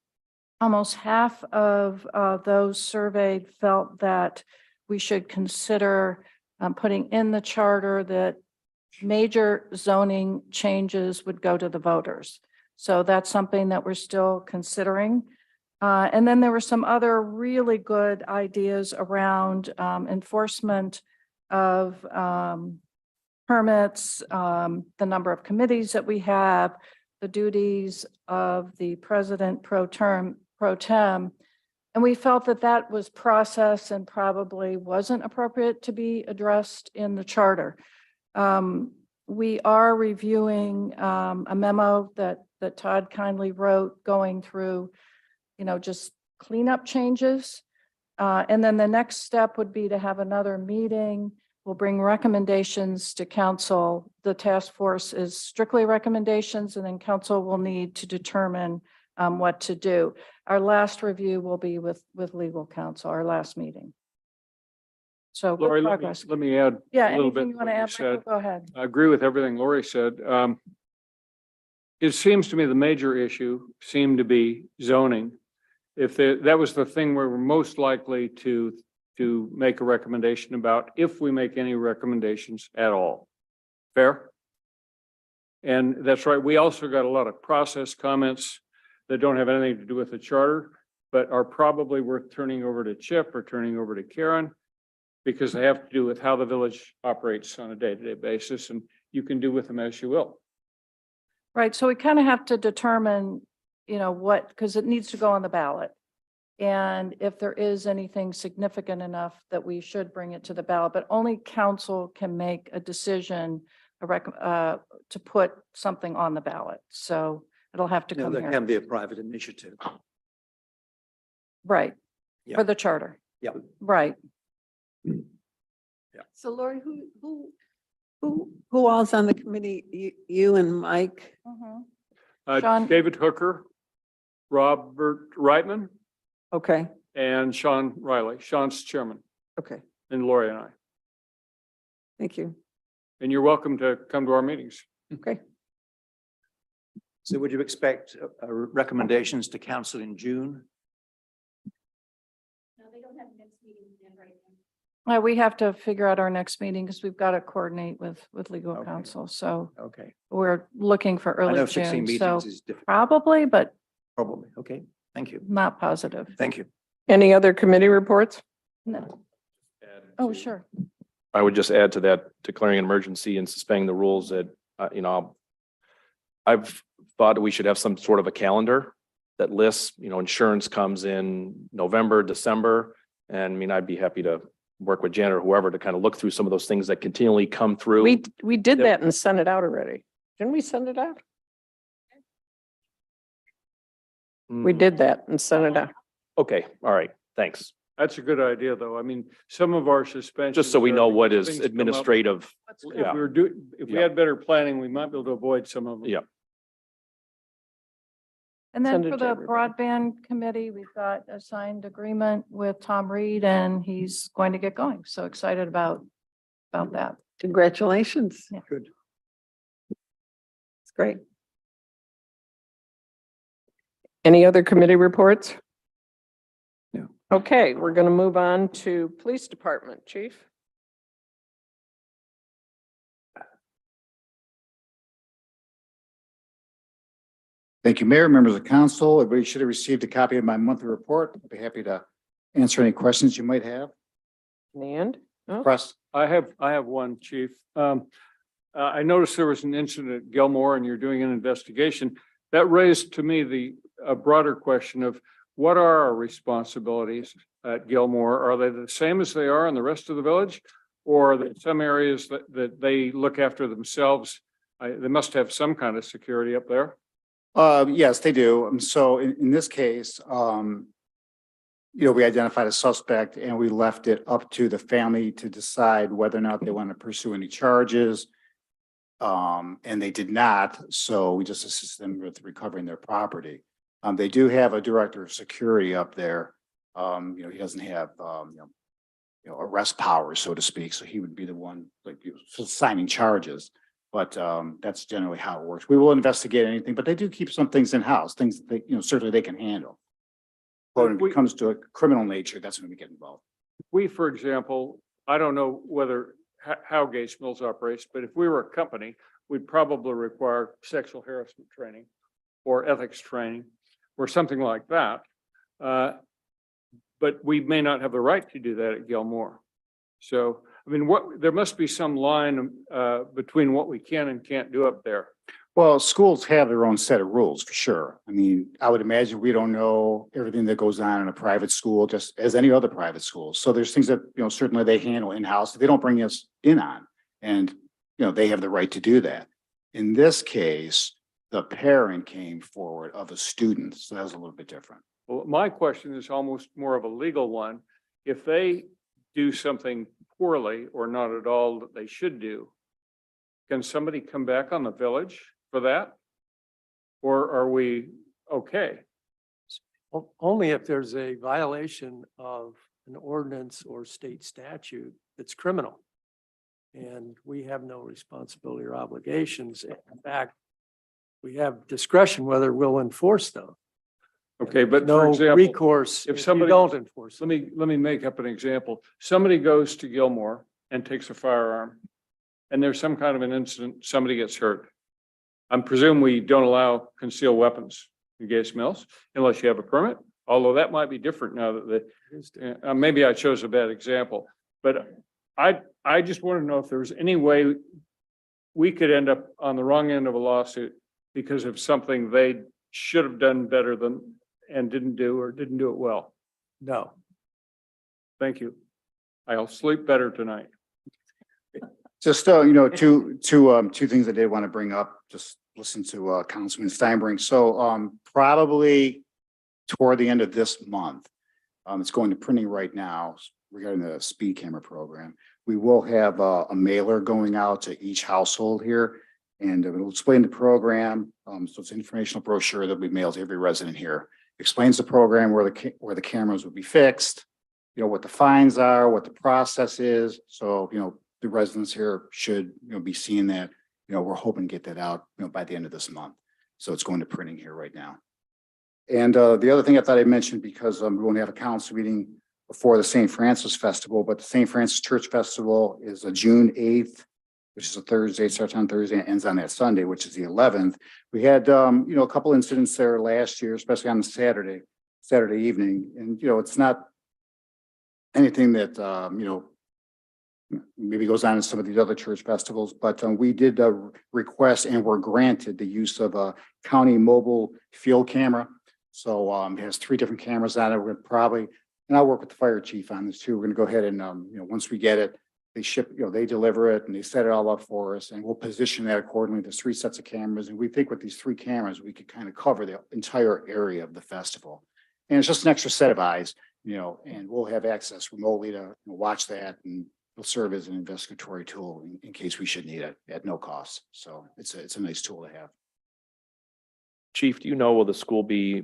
almost half of those surveyed felt that we should consider putting in the charter that major zoning changes would go to the voters. So that's something that we're still considering. And then there were some other really good ideas around enforcement of permits, the number of committees that we have, the duties of the president pro tem. And we felt that that was process and probably wasn't appropriate to be addressed in the charter. We are reviewing a memo that Todd kindly wrote going through, just cleanup changes. And then the next step would be to have another meeting. We'll bring recommendations to council. The task force is strictly recommendations, and then council will need to determine what to do. Our last review will be with legal counsel, our last meeting. So good
Lori,
progress.
let me add
Yeah,
a little bit
anything you want to
what you
add, Michael?
said.
Go ahead.
I agree with everything Lori said. It seems to me the major issue seemed to be zoning. That was the thing we were most likely to make a recommendation about, if we make any recommendations at all. Fair? And that's right. We also got a lot of process comments that don't have anything to do with the charter, but are probably worth turning over to Chip or turning over to Karen, because they have to do with how the village operates on a day-to-day basis, and you can do with them as you will.
Right, so we kind of have to determine, because it needs to go on the ballot. And if there is anything significant enough that we should bring it to the ballot, but only council can make a decision to put something on the ballot. So it'll have to
No,
come
there
here.
can be a private initiative.
Right,
Yeah.
for the charter.
Yeah.
Right.
So Lori, who all's on the committee? You and Mike?
Sean?
David Hooker, Robert Reitman,
Okay,
and Sean Riley. Sean's chairman,
okay,
and Lori and I.
thank you.
And you're welcome to come to our meetings.
Okay.
So would you expect recommendations to council in June?
We have to figure out our next meeting because we've got to coordinate with legal
Okay.
counsel. So
Okay.
we're looking for
I
early
know fixing
June. So
meetings is difficult,
probably, but
probably. Okay, thank you.
not positive.
Thank you.
Any other committee reports?
No. Oh, sure.
I would just add to that, declaring an emergency and suspending the rules that, I've thought we should have some sort of a calendar that lists, insurance comes in November, December. And I'd be happy to work with Janet or whoever to kind of look through some of those things that continually come through.
We did
Yep.
that and sent it out already. Didn't we send it out? We
Mm,
did that and sent it out.
Okay, all right, thanks.
That's a good idea, though. I mean, some of our suspensions.
Just so we
are
know what
because
is
things come up.
administrative.
If
Yeah.
we were if we
Yeah.
had better planning, we might be able to avoid some of them.
Yeah.
And then
Send it
for
to
the
everybody.
broadband committee, we've got a signed agreement with Tom Reed and he's going to get going. So excited about that.
Congratulations.
Yeah.
Good.
It's great.
Any other committee reports?
No.
Okay, we're going to move on to police department, chief.
Thank you, Mayor, members of council. Everybody should have received a copy of my monthly report. I'll be happy to answer any questions you might have.
And, oh,
Press.
I have one, Chief. I noticed there was an incident at Gilmore and you're doing an investigation. That raised to me a broader question of what are our responsibilities at Gilmore? Are they the same as they are in the rest of the village? Or are there some areas that they look after themselves? They must have some kind of security up there.
Yes, they do. So in this case, we identified a suspect and we left it up to the family to decide whether or not they want to pursue any charges. And they did not, so we just assisted them with recovering their property. They do have a director of security up there. He doesn't have, arrest powers, so to speak, so he would be the one signing charges. But that's generally how it works. We will investigate anything, but they do keep some things in-house, things that, certainly they can handle. But when it comes to a criminal nature, that's when we get involved.
We, for example, I don't know how Gates Mills operates, but if we were a company, we'd probably require sexual harassment training or ethics training or something like that. But we may not have the right to do that at Gilmore. So, there must be some line between what we can and can't do up there.
Well, schools have their own set of rules for sure. I would imagine we don't know everything that goes on in a private school, just as any other private school. So there's things that, certainly they handle in-house. They don't bring us in on, and, they have the right to do that. In this case, the parent came forward of a student, so that was a little bit different.
Well, my question is almost more of a legal one. If they do something poorly or not at all that they should do, can somebody come back on the village for that? Or are we okay?
Only if there's a violation of an ordinance or state statute that's criminal. And we have no responsibility or obligations. In fact, we have discretion whether we'll enforce them.
Okay, but for
No
example,
recourse
if
if you
somebody-
don't enforce them.
let me make up an example. Somebody goes to Gilmore and takes a firearm and there's some kind of an incident, somebody gets hurt. I presume we don't allow concealed weapons in Gates Mills unless you have a permit, although that might be different now that maybe I chose a bad example, but I just want to know if there's any way we could end up on the wrong end of a lawsuit because of something they should have done better than and didn't do or didn't do it well.
No.
Thank you. I'll sleep better tonight.
Just, two things I did want to bring up, just listen to Councilman Steinbrink. So probably toward the end of this month, it's going to printing right now regarding the speed camera program. We will have a mailer going out to each household here, and it will explain the program. So it's an informational brochure that will be mailed to every resident here. Explains the program, where the cameras will be fixed, what the fines are, what the process is. So, the residents here should, be seeing that. We're hoping to get that out, by the end of this month. So it's going to printing here right now. And the other thing I thought I'd mention, because we want to have a council meeting before the St. Francis Festival, but the St. Francis Church Festival is June 8th, which is a Thursday, starts on Thursday and ends on that Sunday, which is the 11th. We had, a couple incidents there last year, especially on the Saturday evening. And, it's not anything that, maybe goes on in some of these other church festivals, but we did request and were granted the use of a county mobile field camera. So it has 3 different cameras on it. We're gonna probably, and I'll work with the fire chief on this too. We're gonna go ahead and, once we get it, they ship, they deliver it and they set it all up for us, and we'll position that accordingly. There's 3 sets of cameras, and we think with these 3 cameras, we could kind of cover the entire area of the festival. And it's just an extra set of eyes, and we'll have access remotely to watch that, and it'll serve as an investigatory tool in case we should need it at no cost. So it's a nice tool to have.
Chief, do you know, will the school be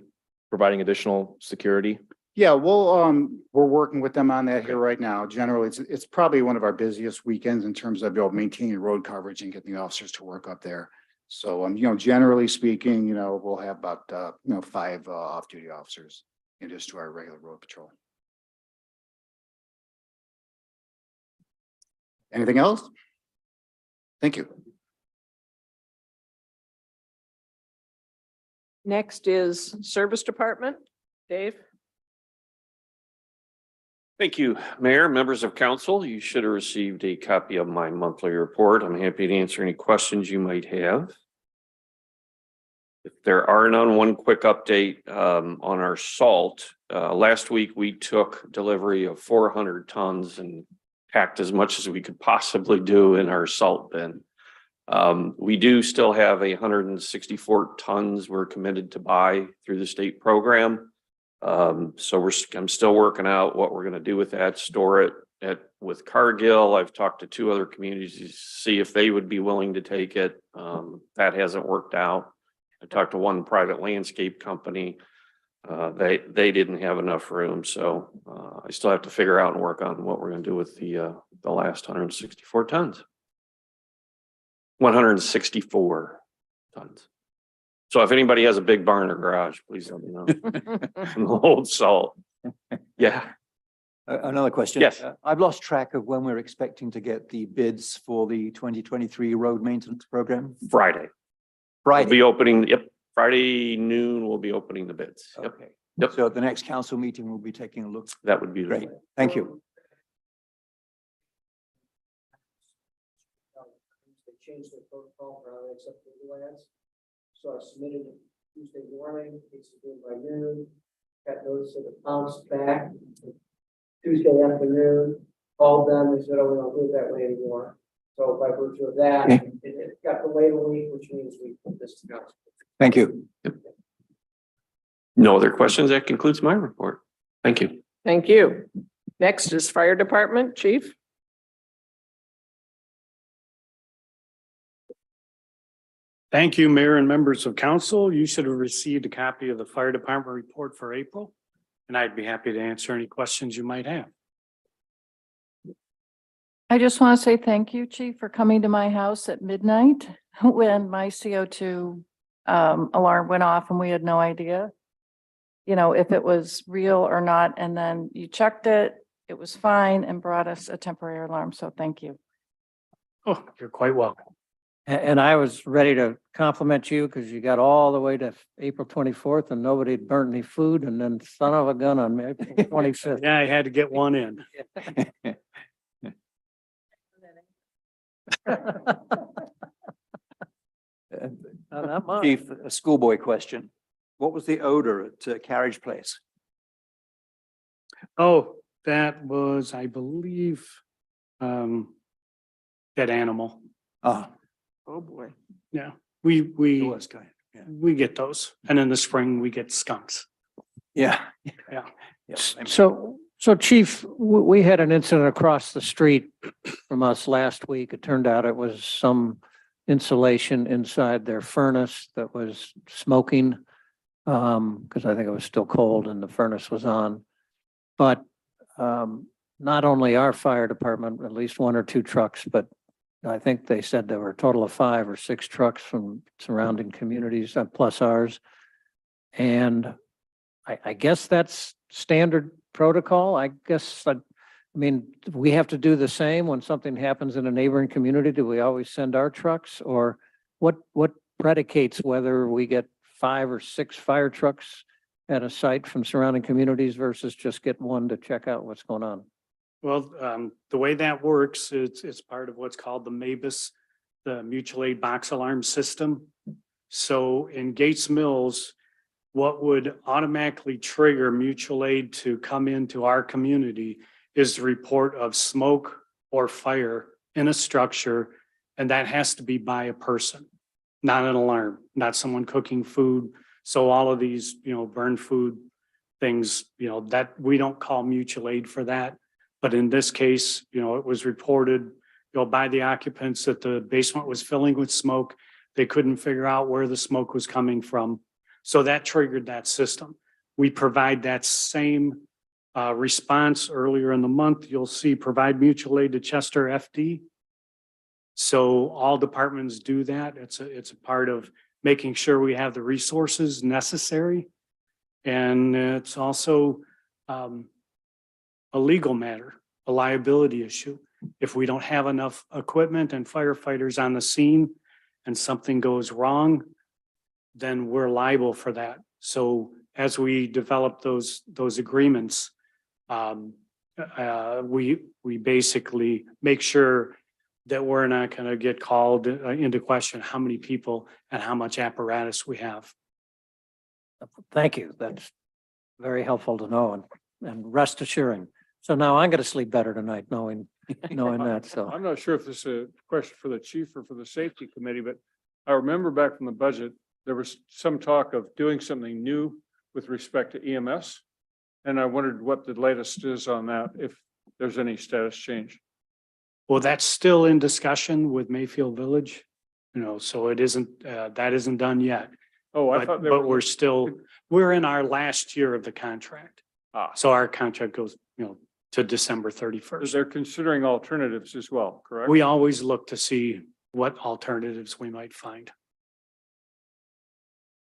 providing additional security?
Yeah, we're working with them on that here right now. Generally, it's probably one of our busiest weekends in terms of maintaining road coverage and getting the officers to work up there. So generally speaking, we'll have about 5 off-duty officers in addition to our regular road patrol. Anything else? Thank you.
Next is Service Department. Dave?
Thank you, Mayor, members of council. You should have received a copy of my monthly report. I'm happy to answer any questions you might have. If there are none, one quick update on our salt. Last week, we took delivery of 400 tons and packed as much as we could possibly do in our salt bin. We do still have 164 tons we're committed to buy through the state program. So I'm still working out what we're going to do with that, store it with Cargill. I've talked to 2 other communities to see if they would be willing to take it. That hasn't worked out. I talked to one private landscape company. They didn't have enough room. So I still have to figure out and work on what we're going to do with the last 164 tons. 164 tons. So if anybody has a big barn or garage, please let me know. Old salt. Yeah.
Another question.
Yes.
I've lost track of when we're expecting to get the bids for the 2023 road maintenance program.
Friday. We'll be opening, Friday noon, we'll be opening the bids. Yep.
Okay.
Yep.
So at the next council meeting, we'll be taking a look.
That would be the
Great. Thank you.
They changed their protocol for how they accept the ads. So I submitted it Tuesday morning, it's due by noon. Got notice that it bounced back Tuesday afternoon. Called them, they said, oh, we don't do it that way anymore. So by virtue of that, it got delayed a week, which means we put this to council.
Thank you.
No other questions. That concludes my report. Thank you.
Thank you. Next is Fire Department, Chief.
Thank you, Mayor and members of council. You should have received a copy of the fire department report for April, and I'd be happy to answer any questions you might have.
I just want to say thank you, Chief, for coming to my house at midnight when my CO2 alarm went off and we had no idea, if it was real or not. And then you checked it, it was fine, and brought us a temporary alarm. So thank you.
Oh, you're quite welcome.
And I was ready to compliment you because you got all the way to April 24th and nobody had burnt any food, and then son of a gun on April 25th.
Yeah, I had to get one in.
Not much.
Chief, a schoolboy question. What was the odor at Carriage Place?
Oh, that was, I believe, dead animal.
Ah,
Oh, boy.
Yeah,
it
we
was kind. Yeah.
we get those, and in the spring we get skunks.
Yeah.
Yeah.
Yeah.
So Chief, we had an incident across the street from us last week. It turned out it was some insulation inside their furnace that was smoking. Because I think it was still cold and the furnace was on. But not only our fire department, at least 1 or 2 trucks, but I think they said there were a total of 5 or 6 trucks from surrounding communities, plus ours. And I guess that's standard protocol. I guess, I mean, we have to do the same when something happens in a neighboring community. Do we always send our trucks, or what predicates whether we get 5 or 6 fire trucks at a site from surrounding communities versus just get one to check out what's going on?
Well, the way that works, it's part of what's called the MABUS, the Mutual Aid Box Alarm System. So in Gates Mills, what would automatically trigger mutual aid to come into our community is the report of smoke or fire in a structure, and that has to be by a person, not an alarm, not someone cooking food. So all of these, burn food things, that we don't call mutual aid for that. But in this case, it was reported, by the occupants that the basement was filling with smoke. They couldn't figure out where the smoke was coming from. So that triggered that system. We provide that same response earlier in the month. You'll see provide mutual aid to Chester FD. So all departments do that. It's a part of making sure we have the resources necessary. And it's also a legal matter, a liability issue. If we don't have enough equipment and firefighters on the scene and something goes wrong, then we're liable for that. So as we develop those agreements, we basically make sure that we're not going to get called into question how many people and how much apparatus we have.
Thank you. That's very helpful to know and rest assuring. So now I'm going to sleep better tonight knowing that. So
I'm not sure if this is a question for the chief or for the safety committee, but I remember back from the budget, there was some talk of doing something new with respect to EMS. And I wondered what the latest is on that, if there's any status change.
Well, that's still in discussion with Mayfield Village, so it isn't, that isn't done yet.
Oh, I
But,
thought they
but
were.
we're in our last year of the contract.
Ah.
So our contract goes, to December
So
31st.
they're considering alternatives as well, correct?
We always look to see what alternatives we might find.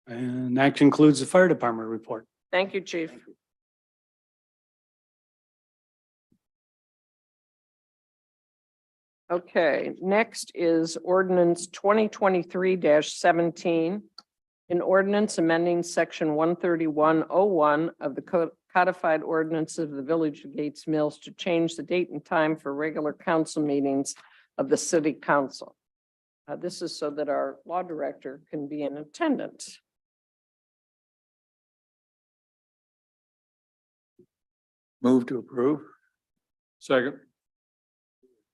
And that concludes the fire department report.
Thank you, Chief. Okay, next is ordinance 2023-17. An ordinance amending section 13101 of the codified ordinance of the Village of Gates Mills to change the date and time for regular council meetings of the city council. This is so that our law director can be in attendance.
Move to approve.
Second.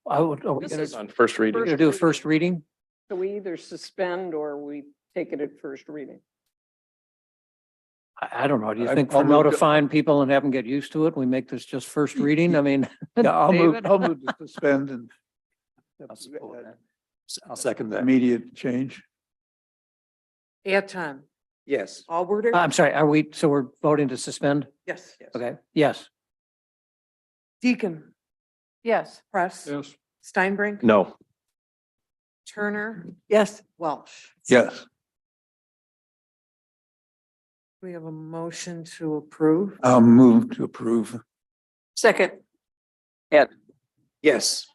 are we
This
going
is
to
On first reading.
do a first reading?
So we either suspend or we take it at first reading.
I don't know. Do you
I-
think
I'll
for
move to-
notifying people and have them get used to it, we make this just first reading? I mean.
Yeah, I'll
David?
move to suspend and
I'll second that.
immediate change.
Anton,
Yes.
Alberta.
I'm sorry, so we're voting to suspend?
Yes.
Okay, yes.
Deacon,
Yes.
Press,
Yes.
Steinbrink,
No.
Turner,
Yes,
Welsh.
Yes,
We have a motion to approve.
I'll move to approve.
Second.
Yes.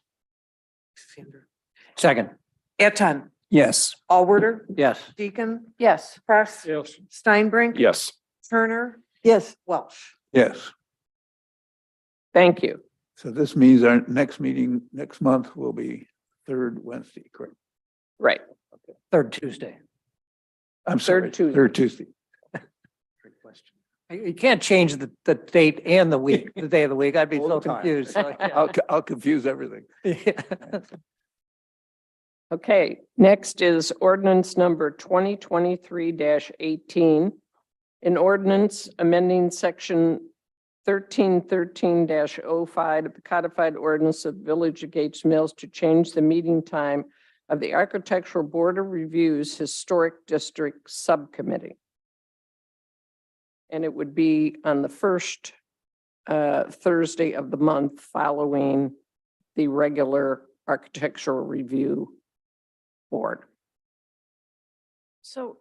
Second,
Anton,
Yes.
Alberta,
yes.
Deacon,
Yes.
Press,
Yes.
Steinbrink.
Yes.
Turner,
yes,
Welsh.
Yes.
Thank you.
So this means our next meeting next month will be third Wednesday, correct?
Right.
Third Tuesday.
I'm sorry,
Tuesday.
third Tuesday.
Great question. You can't change the date and the week, the day of the week. I'd be
All
so
the time.
confused. So,
I'll confuse everything.
yeah.
Okay, next is ordinance number 2023-18. An ordinance amending section 1313-05 of the codified ordinance of the Village of Gates Mills to change the meeting time of the Architectural Board of Review's Historic District Subcommittee. And it would be on the first Thursday of the month following the regular Architectural Review Board.
So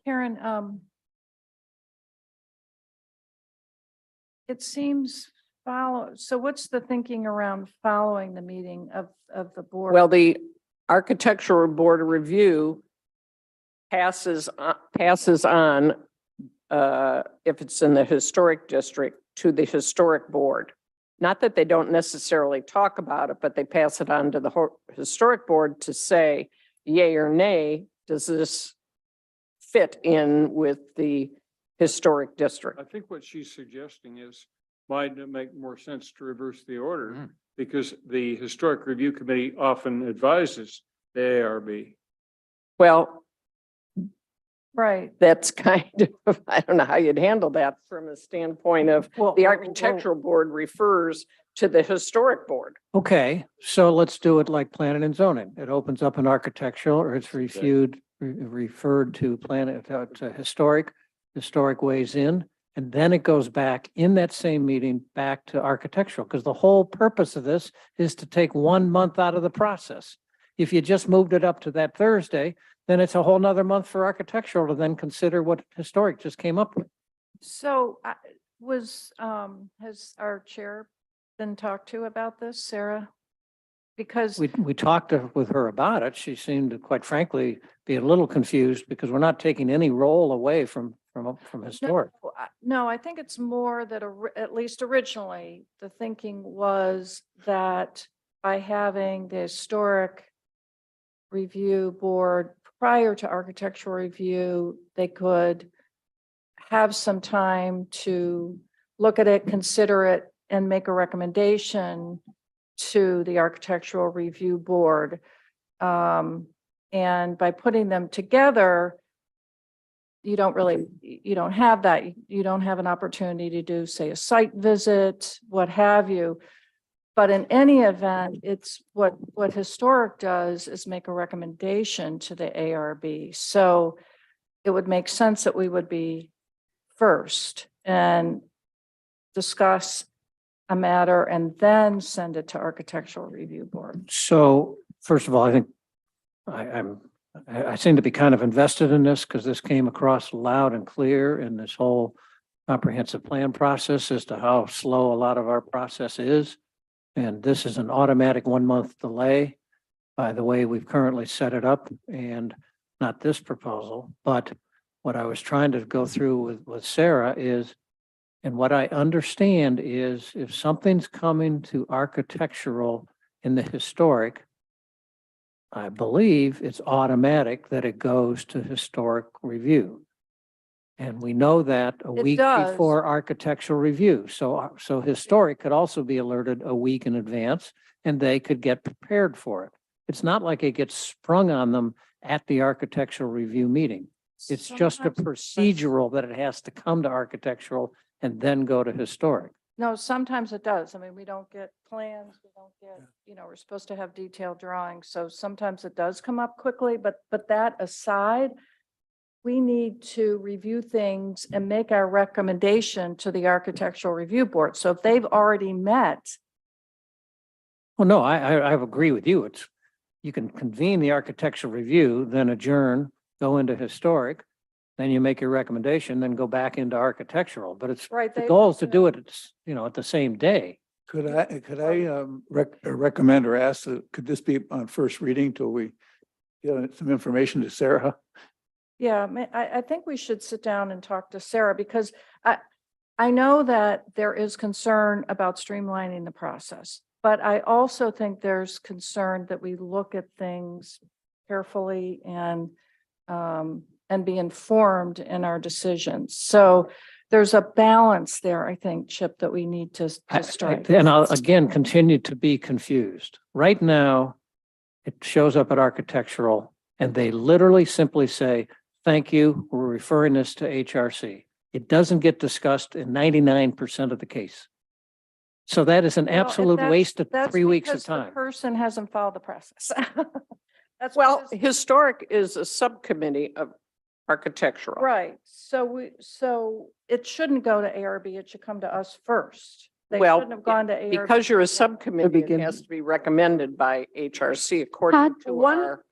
Karen, it seems so what's the thinking around following the meeting of the board?
Well, the Architectural Board of Review passes on, if it's in the historic district, to the historic board. Not that they don't necessarily talk about it, but they pass it on to the historic board to say yay or nay, does this fit in with the historic district?
I think what she's suggesting is, might it make more sense to reverse the order? Because the Historic Review Committee often advises the ARB.
Well,
Right.
that's kind of, I don't know how you'd handle that from a standpoint of the architectural board refers to the historic board.
Okay, so let's do it like planning and zoning. It opens up an architectural or it's referred to to historic weighs in. And then it goes back in that same meeting back to architectural, because the whole purpose of this is to take 1 month out of the process. If you just moved it up to that Thursday, then it's a whole nother month for architectural to then consider what historic just came up with.
So has our chair been talked to about this, Sarah? because
We talked with her about it. She seemed to, quite frankly, be a little confused because we're not taking any role away from historic.
No, I think it's more that at least originally, the thinking was that by having the historic review board prior to architectural review, they could have some time to look at it, consider it, and make a recommendation to the architectural review board. And by putting them together, you don't have that. You don't have an opportunity to do, say, a site visit, what have you. But in any event, it's what historic does is make a recommendation to the ARB. So it would make sense that we would be first and discuss a matter and then send it to architectural review board.
So first of all, I think I seem to be kind of invested in this because this came across loud and clear in this whole comprehensive plan process as to how slow a lot of our process is. And this is an automatic 1-month delay by the way we've currently set it up, and not this proposal, but what I was trying to go through with Sarah is, and what I understand is if something's coming to architectural in the historic, I believe it's automatic that it goes to historic review. And we know that a week
does.
before architectural review. So historic could also be alerted a week in advance and they could get prepared for it. It's not like it gets sprung on them at the architectural review meeting. It's just a procedural that it has to come to architectural and then go to historic.
No, sometimes it does. I mean, we don't get plans, we don't get, we're supposed to have detailed drawings. So sometimes it does come up quickly, but that aside, we need to review things and make our recommendation to the architectural review board. So if they've already met,
Well, no, I agree with you. You can convene the architectural review, then adjourn, go into historic, then you make your recommendation, then go back into architectural. But it's,
right?
the
they
goal is to
don't
do
know.
it, at the same day.
Could I recommend or ask, could this be on first reading till we get some information to Sarah?
Yeah, I think we should sit down and talk to Sarah because I know that there is concern about streamlining the process, but I also think there's concern that we look at things carefully and be informed in our decisions. So there's a balance there, I think, Chip, that we need to strike.
And I'll again continue to be confused. Right now, it shows up at architectural and they literally simply say, thank you, we're referring this to HRC. It doesn't get discussed in 99% of the case. So that is an
Well, if
absolute waste of
that's
3 weeks of
because the
time.
person hasn't followed the process. That's
Well,
because-
historic is a subcommittee of architectural.
right. So it shouldn't go to ARB. It should come to us first. They
Well,
shouldn't have gone to ARB.
Because you're a subcommittee, it
begin.
has to be recommended by HRC according
Todd,
to
one-
our.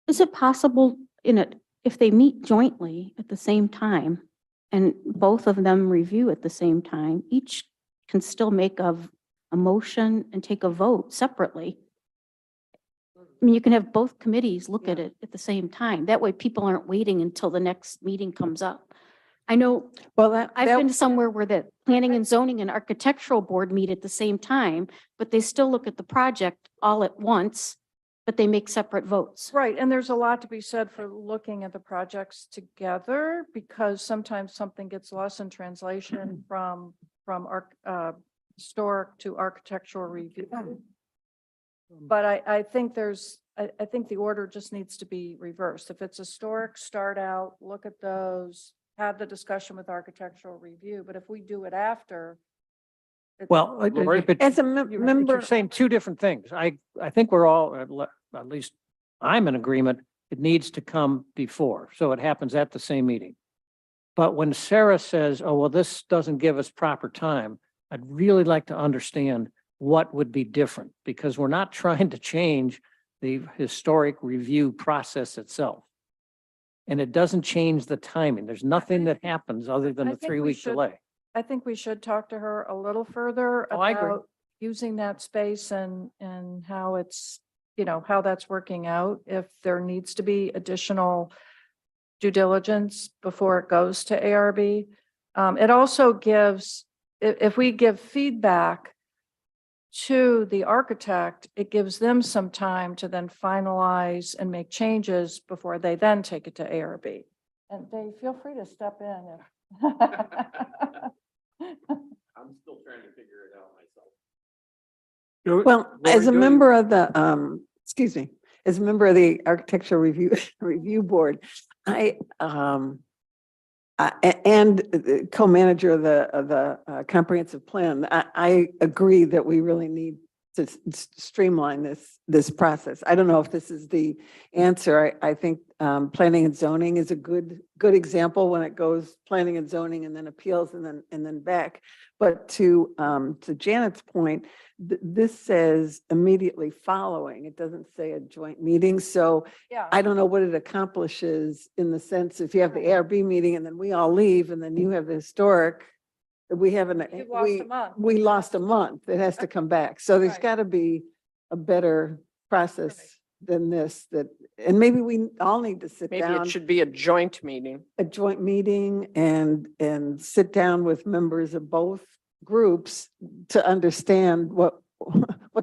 Is it possible if they meet jointly at the same time and both of them review at the same time, each can still make a motion and take a vote separately? I mean, you can have both committees look at it at the same time. That way people aren't waiting until the next meeting comes up. I know
Well,
I've been somewhere where the planning and zoning and architectural board meet at the same time, but they still look at the project all at once, but they make separate votes.
Right, and there's a lot to be said for looking at the projects together because sometimes something gets lost in translation from historic to architectural review. But I think I think the order just needs to be reversed. If it's historic, start out, look at those, have the discussion with architectural review. But if we do it after.
Well,
as a
member, you're saying two different things. I think we're all, at least I'm in agreement, it needs to come before. So it happens at the same meeting. But when Sarah says, oh, well, this doesn't give us proper time, I'd really like to understand what would be different because we're not trying to change the historic review process itself. And it doesn't change the timing. There's nothing that happens other than
I
the
think
3
we
week
should-
delay.
I think we should talk to her a little further
Oh, I agree.
about using that space and how it's, how that's working out. If there needs to be additional due diligence before it goes to ARB. It also gives, if we give feedback to the architect, it gives them some time to then finalize and make changes before they then take it to ARB. And Dave, feel free to step in if.
I'm still trying to figure it out myself.
Well,
Lori,
as a
do you-
member of the, excuse me, as a member of the Architectural Review Board, and the co-manager of the comprehensive plan, I agree that we really need to streamline this process. I don't know if this is the answer. I think planning and zoning is a good example when it goes planning and zoning and then appeals and then back. But to Janet's point, this says immediately following. It doesn't say a joint meeting. So
Yeah.
I don't know what it accomplishes in the sense if you have the ARB meeting and then we all leave and then you have the historic, we haven't,
You've lost a month.
we lost a month. It has to come back. So there's
Right.
got to be a better process
Right.
than this and maybe we all need to sit
Maybe
down,
it should be a joint meeting.
a joint meeting and sit down with members of both groups to understand what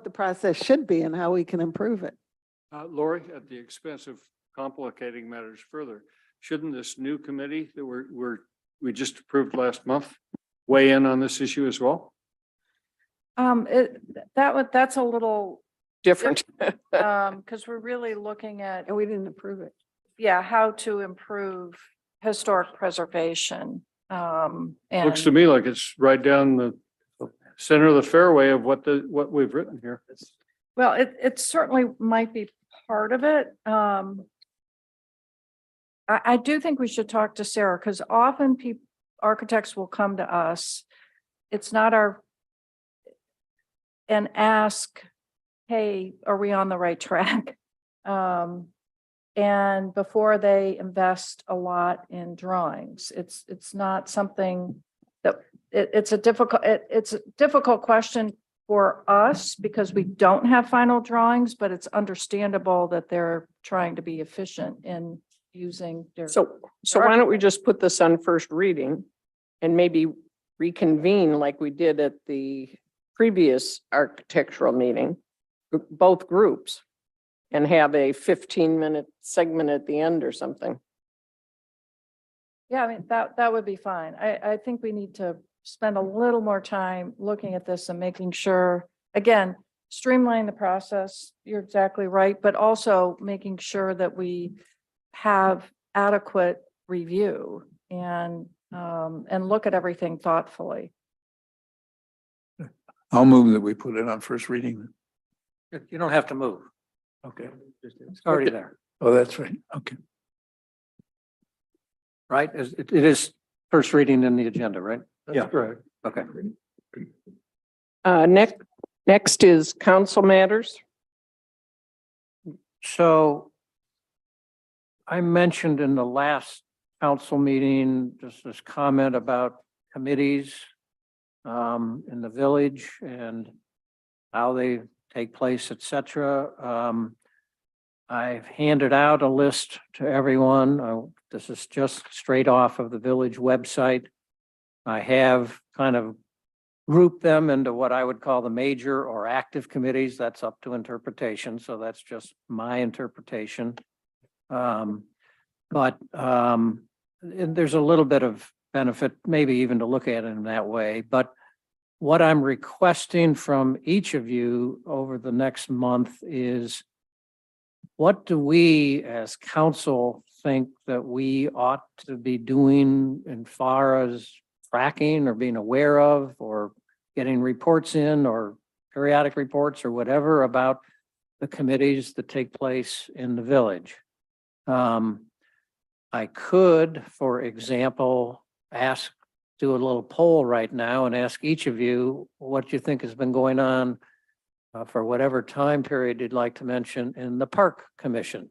the process should be and how we can improve it.
Lori, at the expense of complicating matters further, shouldn't this new committee that we just approved last month weigh in on this issue as well?
That's a little,
Different.
because we're really looking at,
And we didn't approve it.
yeah, how to improve historic preservation.
Looks to
And
me like it's right down the center of the fairway of what we've written here.
well, it certainly might be part of it. I do think we should talk to Sarah because often architects will come to us. It's not and ask, hey, are we on the right track? And before they invest a lot in drawings, it's not something that it's a difficult question for us because we don't have final drawings, but it's understandable that they're trying to be efficient in using their.
So why don't we just put this on first reading and maybe reconvene like we did at the previous architectural meeting, both groups, and have a 15-minute segment at the end or something.
Yeah, I mean, that would be fine. I think we need to spend a little more time looking at this and making sure, again, streamline the process. You're exactly right, but also making sure that we have adequate review and look at everything thoughtfully.
I'll move that we put it on first reading.
You don't have to move.
Okay.
It's already there,
Oh, that's right. Okay.
right? It is first reading in the agenda, right?
That's correct.
Okay.
Next is council matters.
So I mentioned in the last council meeting, just this comment about committees in the village and how they take place, et cetera. I've handed out a list to everyone. This is just straight off of the village website. I have kind of grouped them into what I would call the major or active committees. That's up to interpretation. So that's just my interpretation. But there's a little bit of benefit, maybe even to look at it in that way. But what I'm requesting from each of you over the next month is, what do we as council think that we ought to be doing in far as tracking or being aware of or getting reports in or periodic reports or whatever about the committees that take place in the village? I could, for example, do a little poll right now and ask each of you what you think has been going on for whatever time period you'd like to mention in the Park Commission.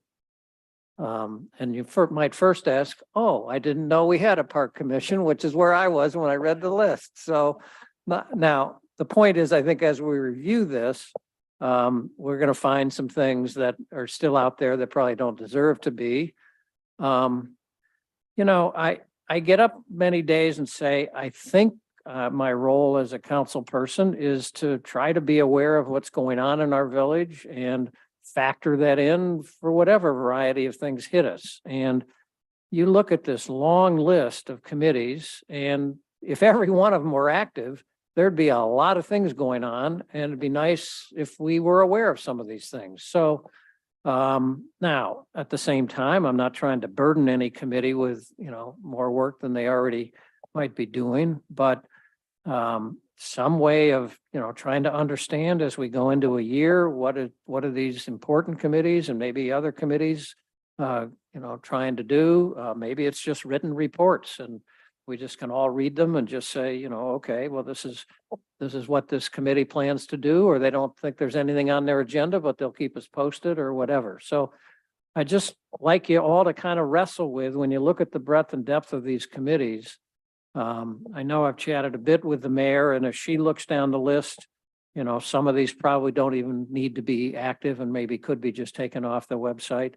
And you might first ask, oh, I didn't know we had a Park Commission, which is where I was when I read the list. So now the point is, I think as we review this, we're going to find some things that are still out there that probably don't deserve to be. You know, I get up many days and say, I think my role as a council person is to try to be aware of what's going on in our village and factor that in for whatever variety of things hit us. And you look at this long list of committees, and if every one of them were active, there'd be a lot of things going on, and it'd be nice if we were aware of some of these things. So now, at the same time, I'm not trying to burden any committee with, you know, more work than they already might be doing, but some way of, you know, trying to understand as we go into a year, what are these important committees and maybe other committees, you know, trying to do. Maybe it's just written reports and we just can all read them and just say, you know, okay, well, this is what this committee plans to do, or they don't think there's anything on their agenda, but they'll keep us posted or whatever. So I just like you all to kind of wrestle with when you look at the breadth and depth of these committees. I know I've chatted a bit with the mayor, and if she looks down the list, you know, some of these probably don't even need to be active and maybe could be just taken off the website.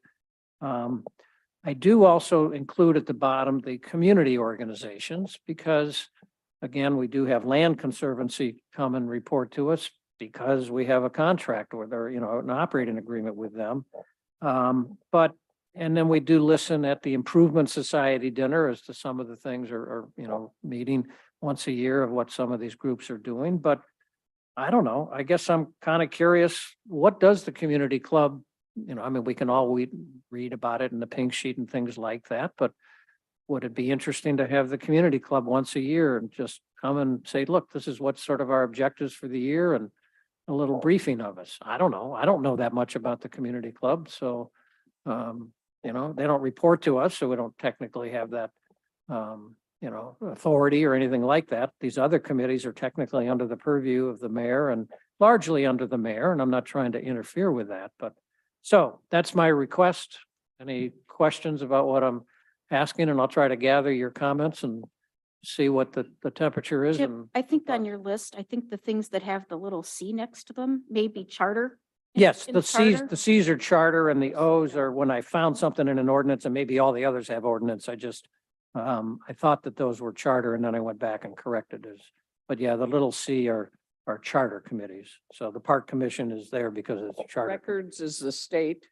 I do also include at the bottom the community organizations, because again, we do have Land Conservancy come and report to us because we have a contract with, or, you know, an operating agreement with them. And then we do listen at the Improvement Society dinner as to some of the things are, you know, meeting once a year of what some of these groups are doing. But I don't know, I guess I'm kind of curious, what does the community club, you know, I mean, we can all read about it in the Pink Sheet and things like that, but would it be interesting to have the community club once a year and just come and say, look, this is what sort of our objectives for the year, and a little briefing of us? I don't know. I don't know that much about the community club. So, you know, they don't report to us, so we don't technically have that, you know, authority or anything like that. These other committees are technically under the purview of the mayor and largely under the mayor, and I'm not trying to interfere with that, but so that's my request. Any questions about what I'm asking? And I'll try to gather your comments and see what the temperature is.
Chip,
And
I think on your list, I think the things that have the little C next to them, maybe charter.
yes,
in
the C's,
charter?
the C's are charter and the O's are when I found something in an ordinance, and maybe all the others have ordinance. I just, I thought that those were charter, and then I went back and corrected it. But yeah, the little C are charter committees. So the Park Commission is there because it's a charter.
Records is the state.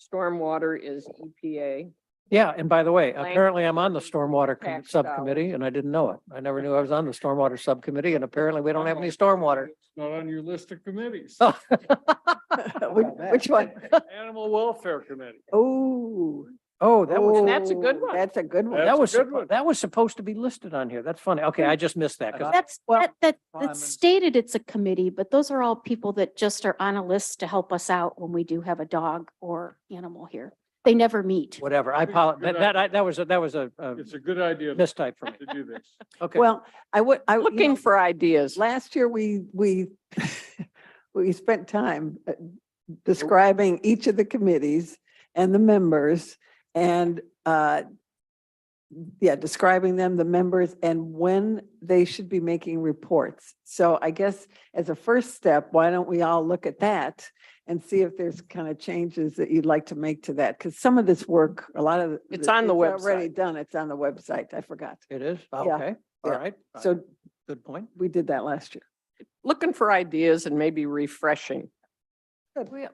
Stormwater is EPA.
Yeah, and by the way,
Land
apparently I'm on the stormwater
tax
subcommittee, and I didn't know it. I never knew I was on the stormwater subcommittee, and apparently we don't have any stormwater.
It's not on your list of committees.
Oh.
Which one?
Animal Welfare Committee.
Oh.
Oh, that was,
That's a good one.
That's a good one.
That's
that
a
was,
good one.
that was supposed to be listed on here. That's funny. Okay, I just missed that. 'Cause
That's,
Well,
that's
Simons-
stated it's a committee, but those are all people that just are on a list to help us out when we do have a dog or animal here. They never meet.
whatever, I apologize. That was a
It's a good idea to
mistype for me.
do this.
Okay.
Well, I would, you
Looking
know,
for ideas.
last year we spent time describing each of the committees and the members and describing them, the members, and when they should be making reports. So I guess as a first step, why don't we all look at that and see if there's kind of changes that you'd like to make to that? Because some of this work, a lot of
It's on the
already
website.
done. It's on the website. I forgot.
It is?
Yeah,
Okay, all
yeah.
right.
So
Good point.
we did that last year.
Looking for ideas and maybe refreshing.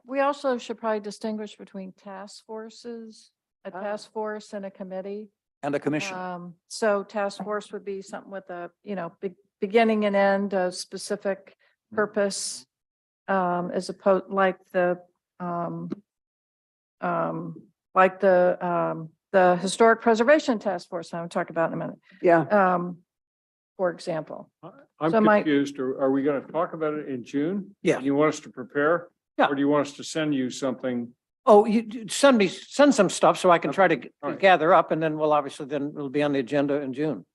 We also should probably distinguish between task forces, a
Ah.
task force and a committee.
And a commission.
So task force would be something with a, you know, beginning and end, a specific purpose, as opposed, like the Historic Preservation Task Force, I'll talk about in a minute,
Yeah.
for example.
I'm
So my-
confused. Are we going to talk about it in June?
Yeah.
You want us to prepare?
Yeah.
Or do you want us to send you something?
Oh, you send some stuff so I can try to
All right.
gather up, and then we'll obviously, then it'll be on the agenda in June.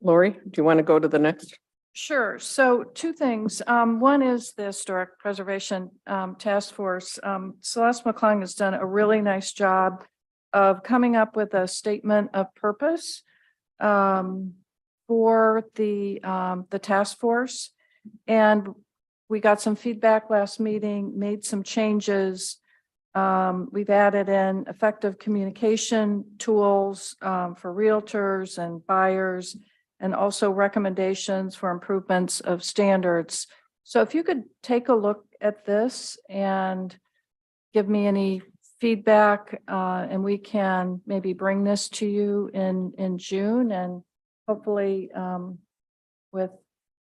Lori, do you want to go to the next?
Sure. So two things. One is the Historic Preservation Task Force. Celeste McClung has done a really nice job of coming up with a statement of purpose for the task force. And we got some feedback last meeting, made some changes. We've added in effective communication tools for realtors and buyers, and also recommendations for improvements of standards. So if you could take a look at this and give me any feedback, and we can maybe bring this to you in June, and hopefully with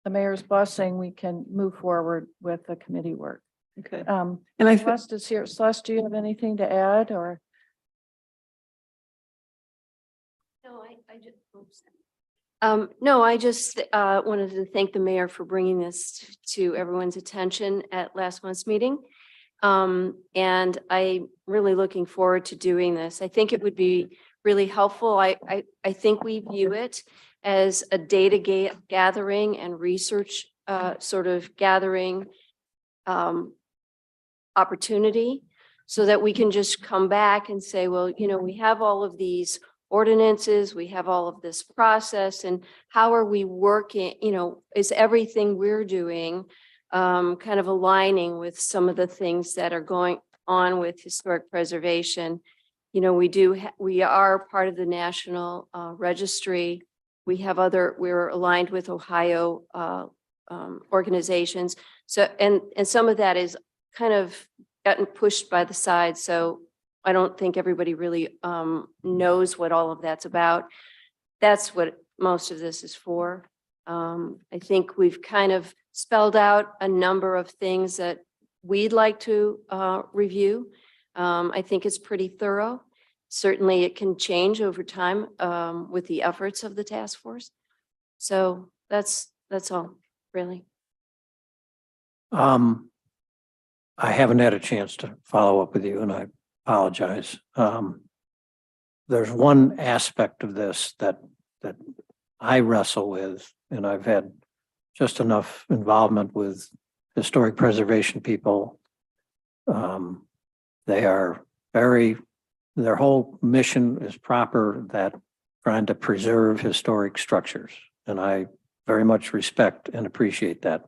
the mayor's blessing, we can move forward with the committee work.
Okay.
And
And I,
Celeste is here. Celeste, do you have anything to add, or?
No, I just, no, I just wanted to thank the mayor for bringing this to everyone's attention at last month's meeting. And I'm really looking forward to doing this. I think it would be really helpful. I think we view it as a data gathering and research sort of gathering opportunity, so that we can just come back and say, well, you know, we have all of these ordinances, we have all of this process, and how are we working, you know, is everything we're doing kind of aligning with some of the things that are going on with historic preservation. You know, we are part of the National Registry. We have we're aligned with Ohio organizations. So, and some of that is kind of gotten pushed by the side. So I don't think everybody really knows what all of that's about. That's what most of this is for. I think we've kind of spelled out a number of things that we'd like to review. I think it's pretty thorough. Certainly it can change over time with the efforts of the task force. So that's all, really.
I haven't had a chance to follow up with you, and I apologize. There's one aspect of this that I wrestle with, and I've had just enough involvement with historic preservation people. They are their whole mission is proper, that trying to preserve historic structures, and I very much respect and appreciate that.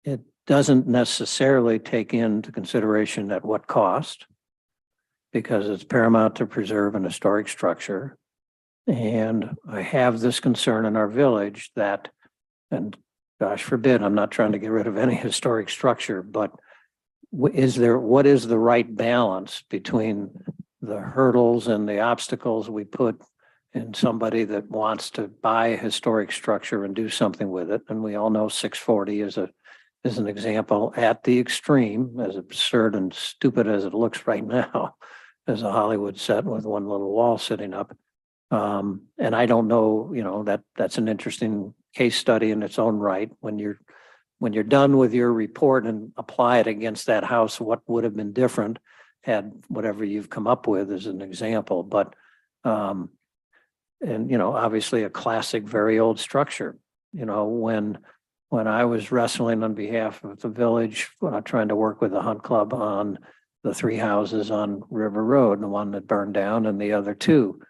It doesn't necessarily take into consideration at what cost, because it's paramount to preserve an historic structure. And I have this concern in our village that, and gosh forbid, I'm not trying to get rid of any historic structure, but what is the right balance between the hurdles and the obstacles we put in somebody that wants to buy a historic structure and do something with it? And we all know 640 is an example at the extreme, as absurd and stupid as it looks right now, as a Hollywood set with one little wall sitting up. And I don't know, you know, that's an interesting case study in its own right. When you're done with your report and apply it against that house, what would have been different had whatever you've come up with as an example. But, and, you know, obviously a classic, very old structure. You know, when I was wrestling on behalf of the village, trying to work with the Hunt Club on the 3 houses on River Road, the one that burned down and the other 2,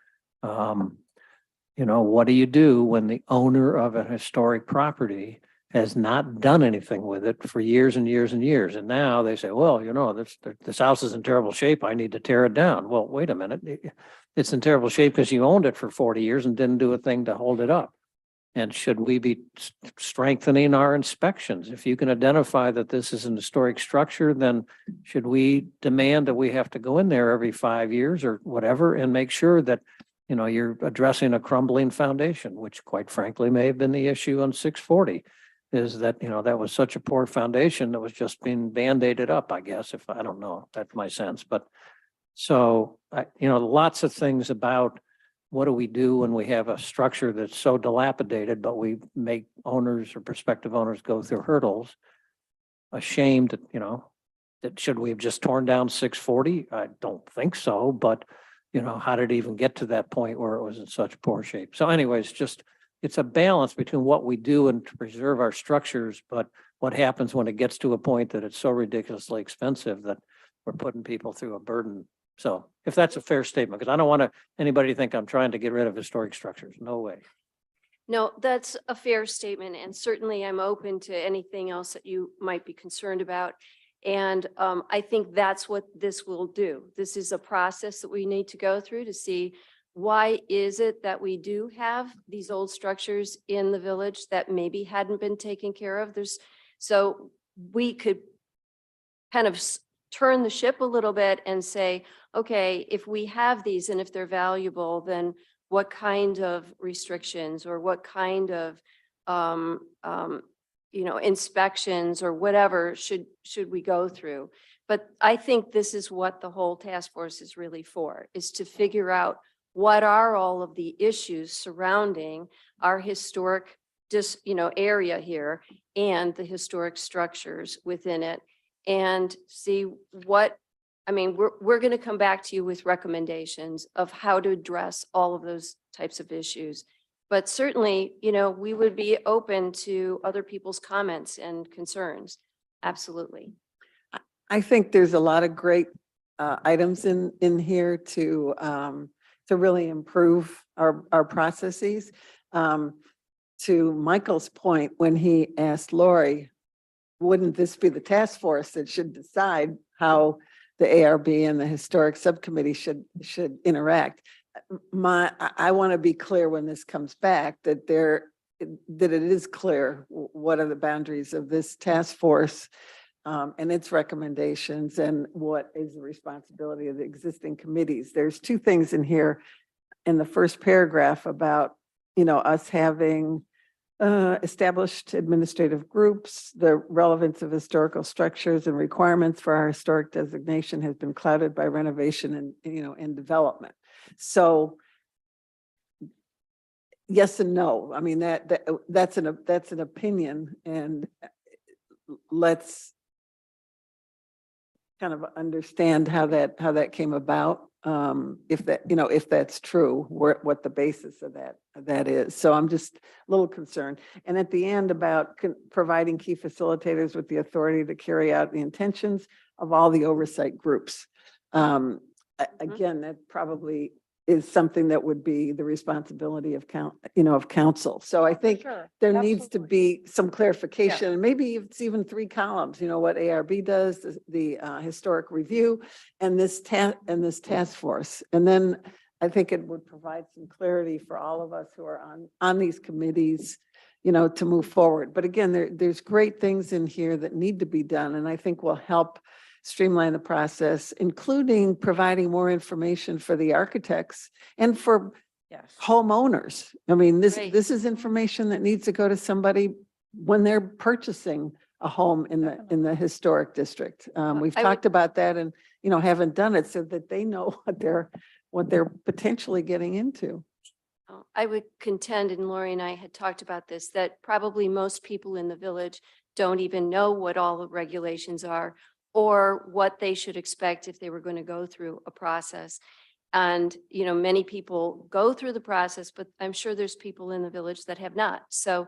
you know, what do you do when the owner of a historic property has not done anything with it for years and years and years? And now they say, well, you know, this house is in terrible shape, I need to tear it down. Well, wait a minute. It's in terrible shape because you owned it for 40 years and didn't do a thing to hold it up. And should we be strengthening our inspections? If you can identify that this is an historic structure, then should we demand that we have to go in there every 5 years or whatever and make sure that, you know, you're addressing a crumbling foundation, which quite frankly may have been the issue on 640, is that, you know, that was such a poor foundation that was just being band-aided up, I guess, if I don't know, that's my sense. But so, you know, lots of things about what do we do when we have a structure that's so dilapidated, but we make owners or prospective owners go through hurdles. Ashamed, you know, that should we have just torn down 640? I don't think so, but you know, how did it even get to that point where it was in such poor shape? So anyways, just, it's a balance between what we do and to preserve our structures, but what happens when it gets to a point that it's so ridiculously expensive that we're putting people through a burden So if that's a fair statement, because I don't want anybody to think I'm trying to get rid of historic structures. No way.
No, that's a fair statement, and certainly I'm open to anything else that you might be concerned about. And I think that's what this will do. This is a process that we need to go through to see why is it that we do have these old structures in the village that maybe hadn't been taken care of. So we could kind of turn the ship a little bit and say, okay, if we have these and if they're valuable, then what kind of restrictions or what kind of inspections or whatever should we go through? But I think this is what the whole task force is really for, is to figure out what are all of the issues surrounding our historic area here and the historic structures within it, and see we're going to come back to you with recommendations of how to address all of those types of issues. But certainly, we would be open to other people's comments and concerns. Absolutely.
I think there's a lot of great items in here to really improve our processes. To Michael's point, when he asked Lori, wouldn't this be the task force that should decide how the ARB and the historic subcommittee should interact? I want to be clear when this comes back that it is clear what are the boundaries of this task force and its recommendations, and what is the responsibility of the existing committees. There's two things in here in the first paragraph about, us having established administrative groups. The relevance of historical structures and requirements for our historic designation has been clouded by renovation and development. So yes and no. I mean, that's an opinion, and let's kind of understand how that came about. If that's true, what the basis of that is. So I'm just a little concerned. And at the end about providing key facilitators with the authority to carry out the intentions of all the oversight groups. Again, that probably is something that would be the responsibility of council. So I think there needs to be some clarification, and maybe it's even 3 columns, what ARB does, the historic review, and this task force. And then I think it would provide some clarity for all of us who are on these committees, to move forward. But again, there's great things in here that need to be done, and I think will help streamline the process, including providing more information for the architects and for homeowners. I mean, this is information that needs to go to somebody when they're purchasing a home in the historic district. We've talked about that, and haven't done it so that they know what they're potentially getting into.
I would contend, and Lori and I had talked about this, that probably most people in the village don't even know what all the regulations are or what they should expect if they were going to go through a process. And, many people go through the process, but I'm sure there's people in the village that have not. So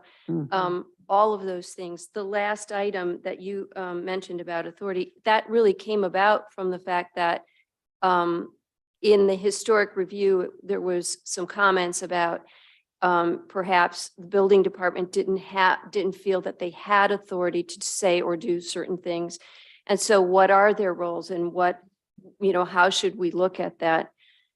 all of those things. The last item that you mentioned about authority, that really came about from the fact that in the historic review, there was some comments about perhaps the building department didn't feel that they had authority to say or do certain things. And so what are their roles, and how should we look at that?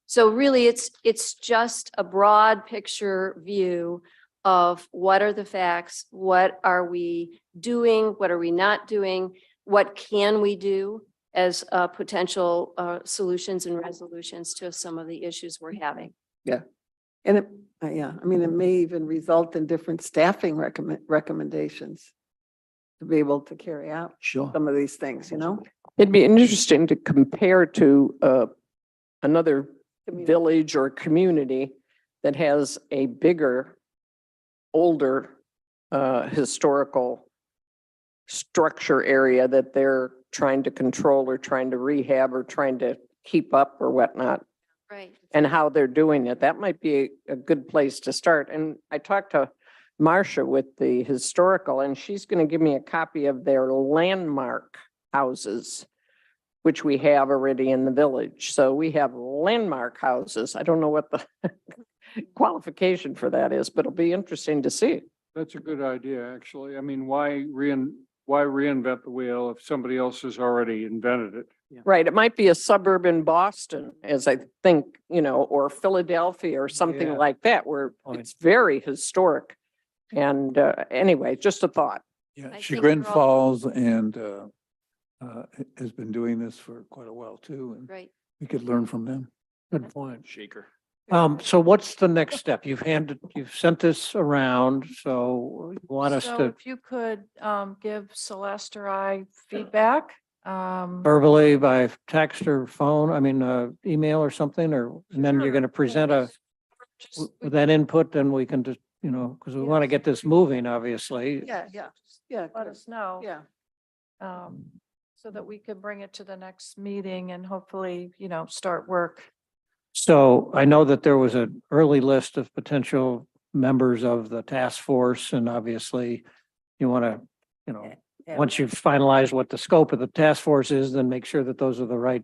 So really it's just a broad picture view of what are the facts, what are we doing, what are we not doing, what can we do as potential solutions and resolutions to some of the issues we're having.
Yeah. And it may even result in different staffing recommendations to be able to carry out some of these things,
It'd be interesting to compare to another village or community that has a bigger, older historical structure area that they're trying to control or trying to rehab or trying to keep up or whatnot,
Right.
and how they're doing it. That might be a good place to start. And I talked to Marcia with the historical, and she's going to give me a copy of their landmark houses. which we have already in the village. So we have landmark houses. I don't know what the qualification for that is, but it'll be interesting to see.
That's a good idea, actually. I mean, why reinvent the wheel if somebody else has already invented it?
Right, it might be a suburb in Boston, as I think, or Philadelphia or something
Yeah.
like that, where
Point.
it's very historic. And anyway, just a thought.
Yeah,
think
Chagrin
we're all-
Falls and has been doing this for quite a while too, and
Right.
we could learn from them.
Good point.
Shaker.
So what's the next step? You've sent this around, so you want us
So
to
if you could give Celeste or I feedback.
verbally by text or phone, email or something, and then you're gonna present with that input, then we can just, because we want to get this moving, obviously.
Yeah, yeah, yeah.
Let us know.
Yeah.
So that we could bring it to the next meeting and hopefully, start work.
So I know that there was an early list of potential members of the task force, and obviously you want to, once you've finalized what the scope of the task force is, then make sure that those are the right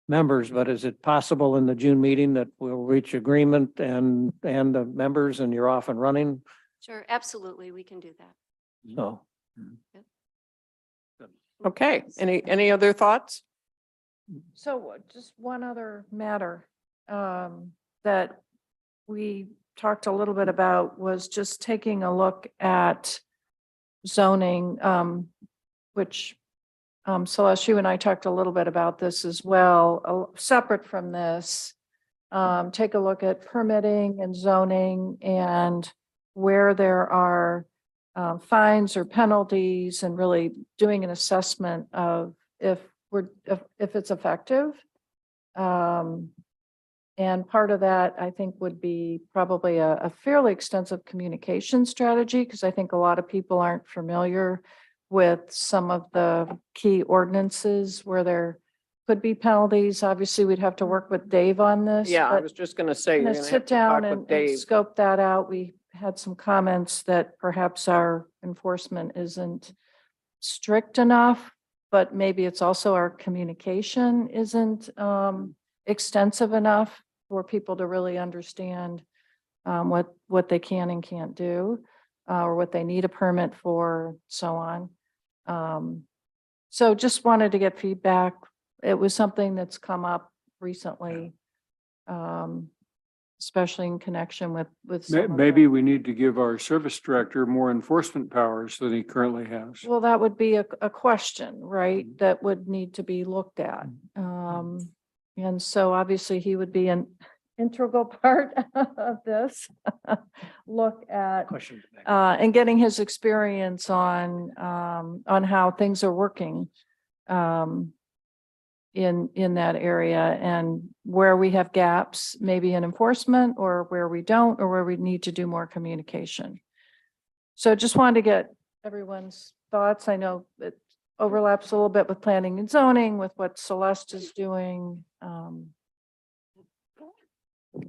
members. But is it possible in the June meeting that we'll reach agreement and the members and you're off and running?
Sure, absolutely. We can do that.
So,
Okay, any other thoughts?
So just one other matter that we talked a little bit about was just taking a look at zoning, which Celeste, you and I talked a little bit about this as well, separate from this. Take a look at permitting and zoning and where there are fines or penalties, and really doing an assessment of if it's effective. And part of that, I think, would be probably a fairly extensive communication strategy, because I think a lot of people aren't familiar with some of the key ordinances where there could be penalties. Obviously, we'd have to work with Dave on this.
Yeah, I
but
was just gonna say, you're
gonna
gonna have
sit
to talk
down
with
and
Dave.
scope that out. We had some comments that perhaps our enforcement isn't strict enough, but maybe it's also our communication isn't extensive enough for people to really understand what they can and can't do, or what they need a permit for, so on. So just wanted to get feedback. It was something that's come up recently, especially in connection with. some of the-
Maybe we need to give our service director more enforcement powers than he currently has.
Well, that would be a question, right? That would need to be looked at. And so obviously he would be an integral part of this. Look at,
questions?
and getting his experience on how things are working in that area, and where we have gaps, maybe in enforcement, or where we don't, or where we need to do more communication. So just wanted to get everyone's thoughts. I know it overlaps a little bit with planning and zoning, with what Celeste is doing.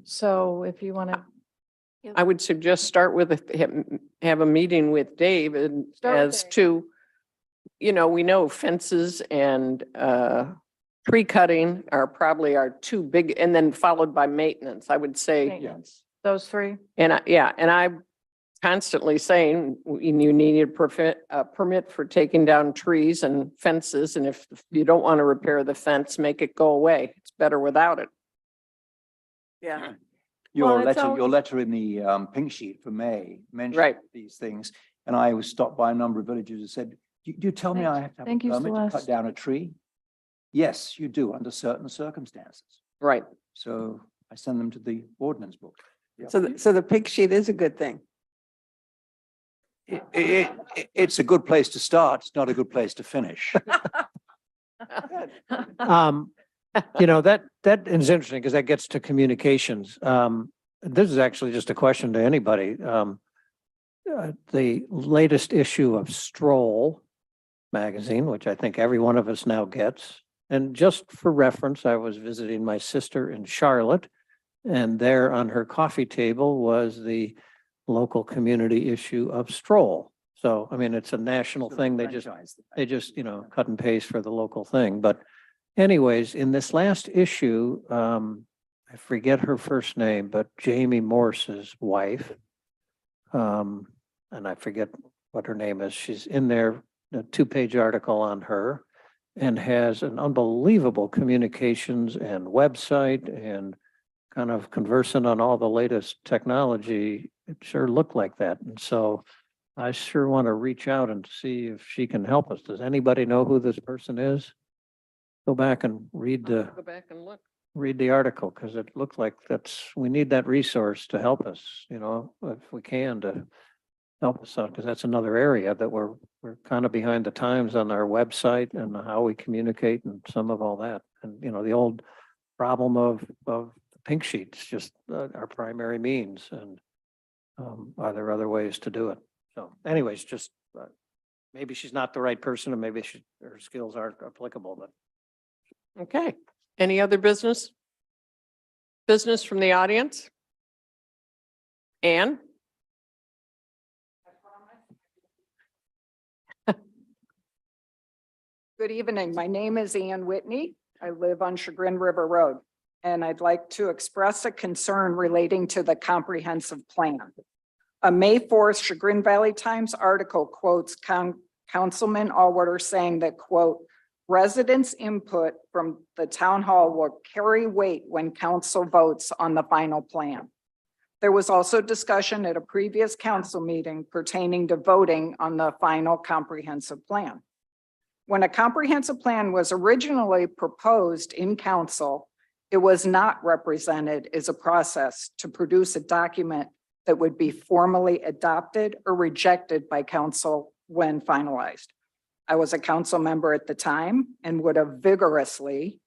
So if you want to.
I would suggest start with, have a meeting with Dave and
Start with
as
Dave.
to, we know fences and tree cutting are probably our two big, and then followed by maintenance, I would say.
Maintenance, those three.
And I'm constantly saying you need a permit for taking down trees and fences. And if you don't want to repair the fence, make it go away. It's better without it.
Yeah.
Your
Well, it's
letter in the pink sheet for May mentioned
Right.
these things. And I was stopped by a number of villagers who said, do you tell me I have to have a
Thank you,
permit to cut
Celeste.
down a tree? Yes, you do, under certain circumstances.
Right.
So I send them to the ordinance book.
So, so the pig sheet is a good thing.
It's a good place to start. It's not a good place to finish.
That is interesting because that gets to communications. This is actually just a question to anybody. The latest issue of Stroll magazine, which I think every one of us now gets. And just for reference, I was visiting my sister in Charlotte, and there on her coffee table was the local community issue of Stroll. So, it's a national thing. They just cut and paste for the local thing. But anyways, in this last issue, I forget her first name, but Jamie Morse's wife. And I forget what her name is. She's in there, a 2-page article on her, and has an unbelievable communications and website and kind of conversant on all the latest technology. It sure looked like that. And so I sure want to reach out and see if she can help us. Does anybody know who this person is? Go back and read
Go back and look.
the article, because it looked like we need that resource to help us, if we can, to help us out, because that's another area that we're kind of behind the times on our website and how we communicate and some of all that. And, the old problem of the pink sheets, just our primary means, and are there other ways to do it? So anyways, just maybe she's not the right person, and maybe her skills aren't applicable, but.
Okay. Any other business? Business from the audience? Anne?
Good evening. My name is Ann Whitney. I live on Chagrin River Road, and I'd like to express a concern relating to the comprehensive plan. A May 4th Chagrin Valley Times article quotes Councilman Allwater saying that, quote, residents' input from the town hall will carry weight when council votes on the final plan. There was also discussion at a previous council meeting pertaining to voting on the final comprehensive plan. When a comprehensive plan was originally proposed in council, it was not represented as a process to produce a document that would be formally adopted or rejected by council when finalized. I was a council member at the time and would have vigorously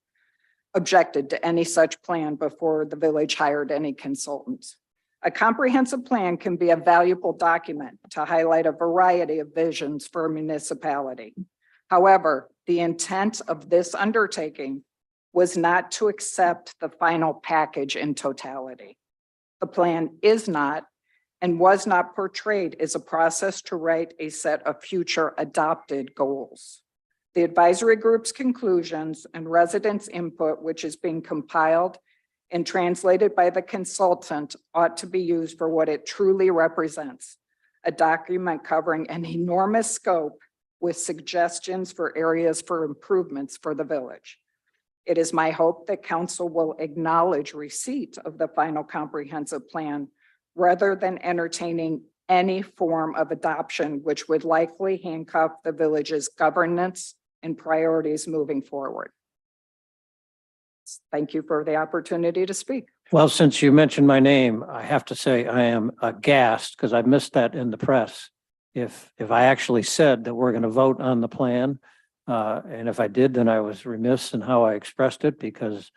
objected to any such plan before the village hired any consultants. A comprehensive plan can be a valuable document to highlight a variety of visions for a municipality. However, the intent of this undertaking was not to accept the final package in totality. The plan is not and was not portrayed as a process to write a set of future adopted goals. The advisory group's conclusions and residents' input, which is being compiled and translated by the consultant, ought to be used for what it truly represents, a document covering an enormous scope with suggestions for areas for improvements for the village. It is my hope that council will acknowledge receipt of the final comprehensive plan rather than entertaining any form of adoption, which would likely handcuff the village's governance and priorities moving forward. Thank you for the opportunity to speak.
Well, since you mentioned my name, I have to say I am aghast because I missed that in the press. If I actually said that we're going to vote on the plan, and if I did, then I was remiss in how I expressed it, because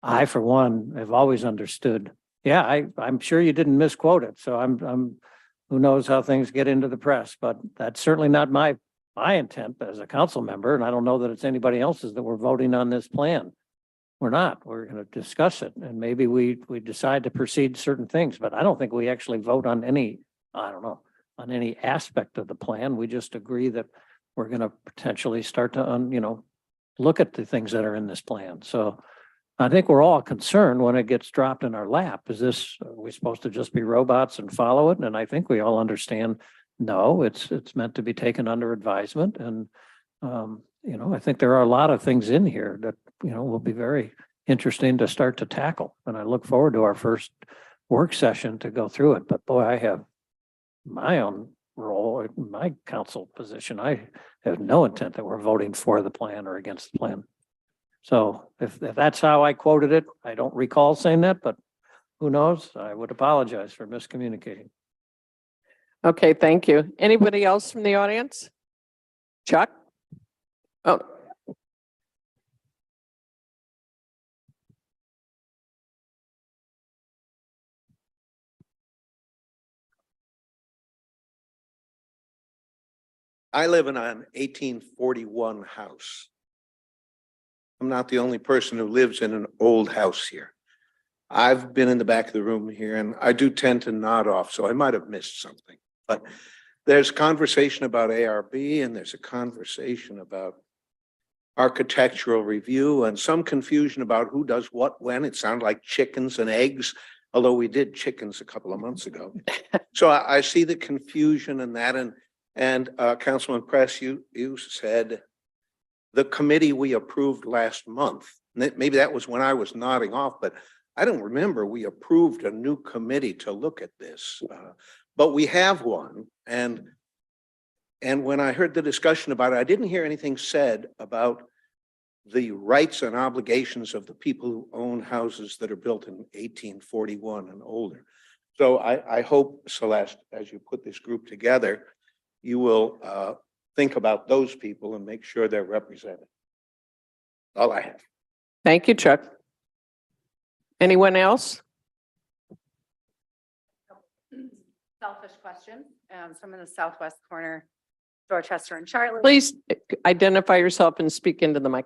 I, for one, have always understood. Yeah, I'm sure you didn't misquote it. So I'm who knows how things get into the press, but that's certainly not my intent as a council member. And I don't know that it's anybody else's that we're voting on this plan. We're not. We're going to discuss it, and maybe we decide to proceed certain things, but I don't think we actually vote on any, on any aspect of the plan. We just agree that we're going to potentially start to, look at the things that are in this plan. So I think we're all concerned when it gets dropped in our lap. Are we supposed to just be robots and follow it? And I think we all understand, no, it's meant to be taken under advisement. And, I think there are a lot of things in here that, will be very interesting to start to tackle. And I look forward to our first work session to go through it. But boy, I have my own role, my council position. I have no intent that we're voting for the plan or against the plan. So if that's how I quoted it, I don't recall saying that, but who knows? I would apologize for miscommunicating.
Okay, thank you. Anybody else from the audience? Chuck? Oh.
I live in an 1841 house. I'm not the only person who lives in an old house here. I've been in the back of the room here, and I do tend to nod off, so I might have missed something. But there's conversation about ARB, and there's a conversation about architectural review and some confusion about who does what when. It sounded like chickens and eggs, although we did chickens a couple of months ago. So I see the confusion in that. And Councilman Press, you said the committee we approved last month. Maybe that was when I was nodding off, but I don't remember we approved a new committee to look at this. But we have one. And when I heard the discussion about it, I didn't hear anything said about the rights and obligations of the people who own houses that are built in 1841 and older. So I hope, Celeste, as you put this group together, you will think about those people and make sure they're represented. All I have.
Thank you, Chuck. Anyone else?
Selfish question. So I'm in the southwest corner, Dorchester and Charlotte.
Please identify yourself and speak into the mic.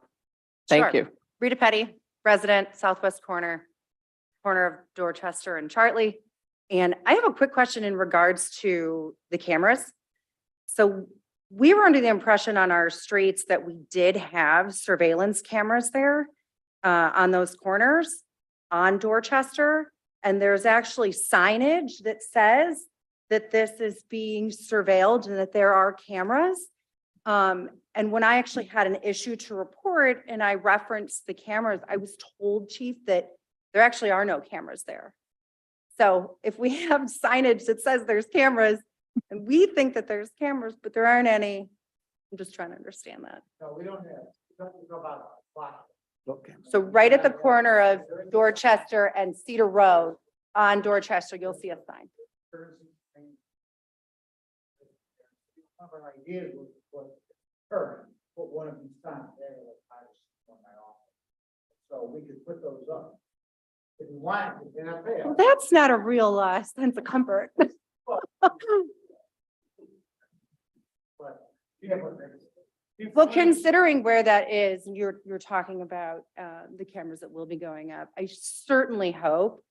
Thank
Sure.
you.
Rita Petty, resident, southwest corner of Dorchester and Chartley. And I have a quick question in regards to the cameras. So we were under the impression on our streets that we did have surveillance cameras there on those corners on Dorchester. And there's actually signage that says that this is being surveilled and that there are cameras. And when I actually had an issue to report and I referenced the cameras, I was told, Chief, that there actually are no cameras there. So if we have signage that says there's cameras and we think that there's cameras, but there aren't any, I'm just trying to understand that.
No, we don't have, about
Okay.
So right at the corner of Dorchester and Cedar Road on Dorchester, you'll see a sign.
idea was current, put one of these signs there that I was on my office. So we could put those up. If you want, they're not there.
Well, that's not a real sense of comfort. Well, considering where that is, and you're talking about the cameras that will be going up, I certainly hope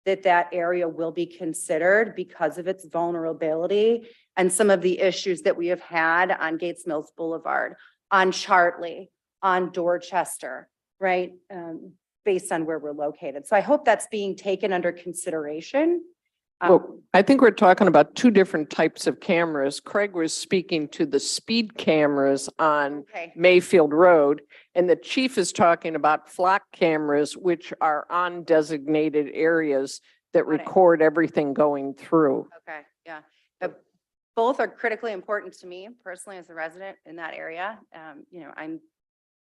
that that area will be considered because of its vulnerability and some of the issues that we have had on Gates Mills Boulevard, on Chartley, on Dorchester, right? Based on where we're located. So I hope that's being taken under consideration.
Well, I think we're talking about two different types of cameras. Craig was speaking to the speed cameras on
Okay.
Mayfield Road, and the chief is talking about flock cameras, which are on designated areas that
Got it.
record everything going through.
Okay, yeah. Both are critically important to me personally as a resident in that area. I'm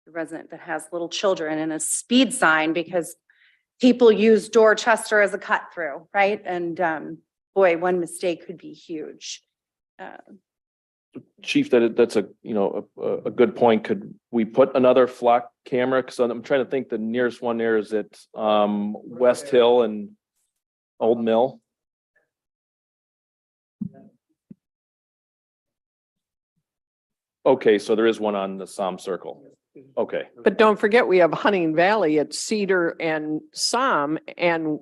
the resident that has little children and a speed sign because people use Dorchester as a cut through, right? And boy, one mistake could be huge.
Chief, that's a good point. Could we put another flock camera? Because I'm trying to think the nearest one there is at West Hill and Old Mill. Okay, so there is one on the Somme Circle. Okay.
But don't forget, we have Hunting Valley at Cedar and Somme, and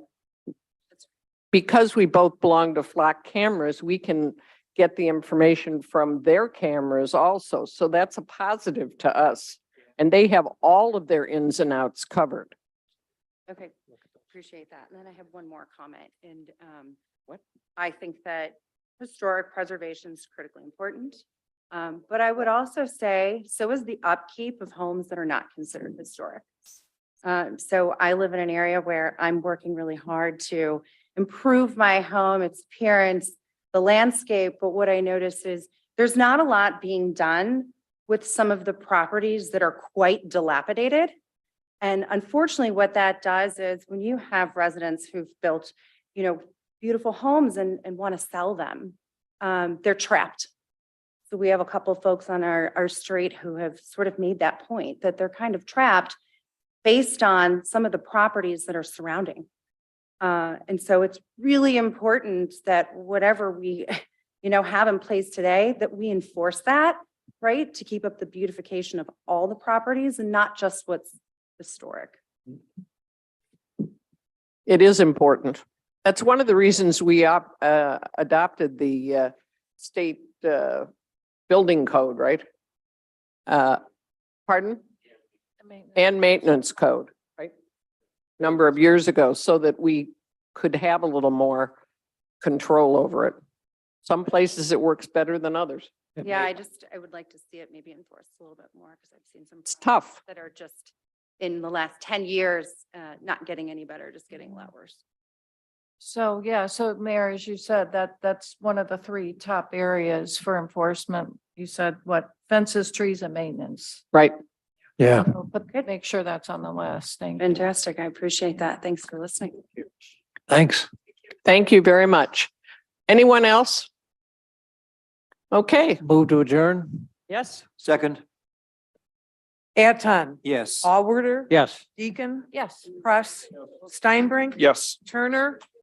because we both belong to flock cameras, we can get the information from their cameras also. So that's a positive to us. And they have all of their ins and outs covered.
Okay, appreciate that. And then I have one more comment. And I think that historic preservation is critically important. But I would also say, so is the upkeep of homes that are not considered historic. So I live in an area where I'm working really hard to improve my home, its appearance, the landscape. But what I notice is there's not a lot being done with some of the properties that are quite dilapidated. And unfortunately, what that does is when you have residents who've built, beautiful homes and want to sell them, they're trapped. So we have a couple of folks on our street who have sort of made that point that they're kind of trapped based on some of the properties that are surrounding. And so it's really important that whatever we, have in place today, that we enforce that, right? To keep up the beautification of all the properties and not just what's historic.
It is important. That's one of the reasons we adopted the state building code, right? Pardon? and maintenance code, right? Number of years ago, so that we could have a little more control over it. Some places it works better than others.
Yeah, I would like to see it maybe enforced a little bit more because I've seen some.
It's tough.
That are just in the last 10 years, not getting any better, just getting a lot worse.
So, yeah, so Mayor, as you said, that's one of the three top areas for enforcement. You said what, fences, trees and maintenance.
Right.
Yeah.
But make sure that's on the list. Thank you.
Fantastic. I appreciate that. Thanks for listening.
Thanks.
Thank you very much. Anyone else? Okay,
Move to adjourn?
yes.
Second?
Anton,
Yes.
Allworder.
Yes.
Deacon,
Yes.
Press, Steinbrink.
Yes.
Turner,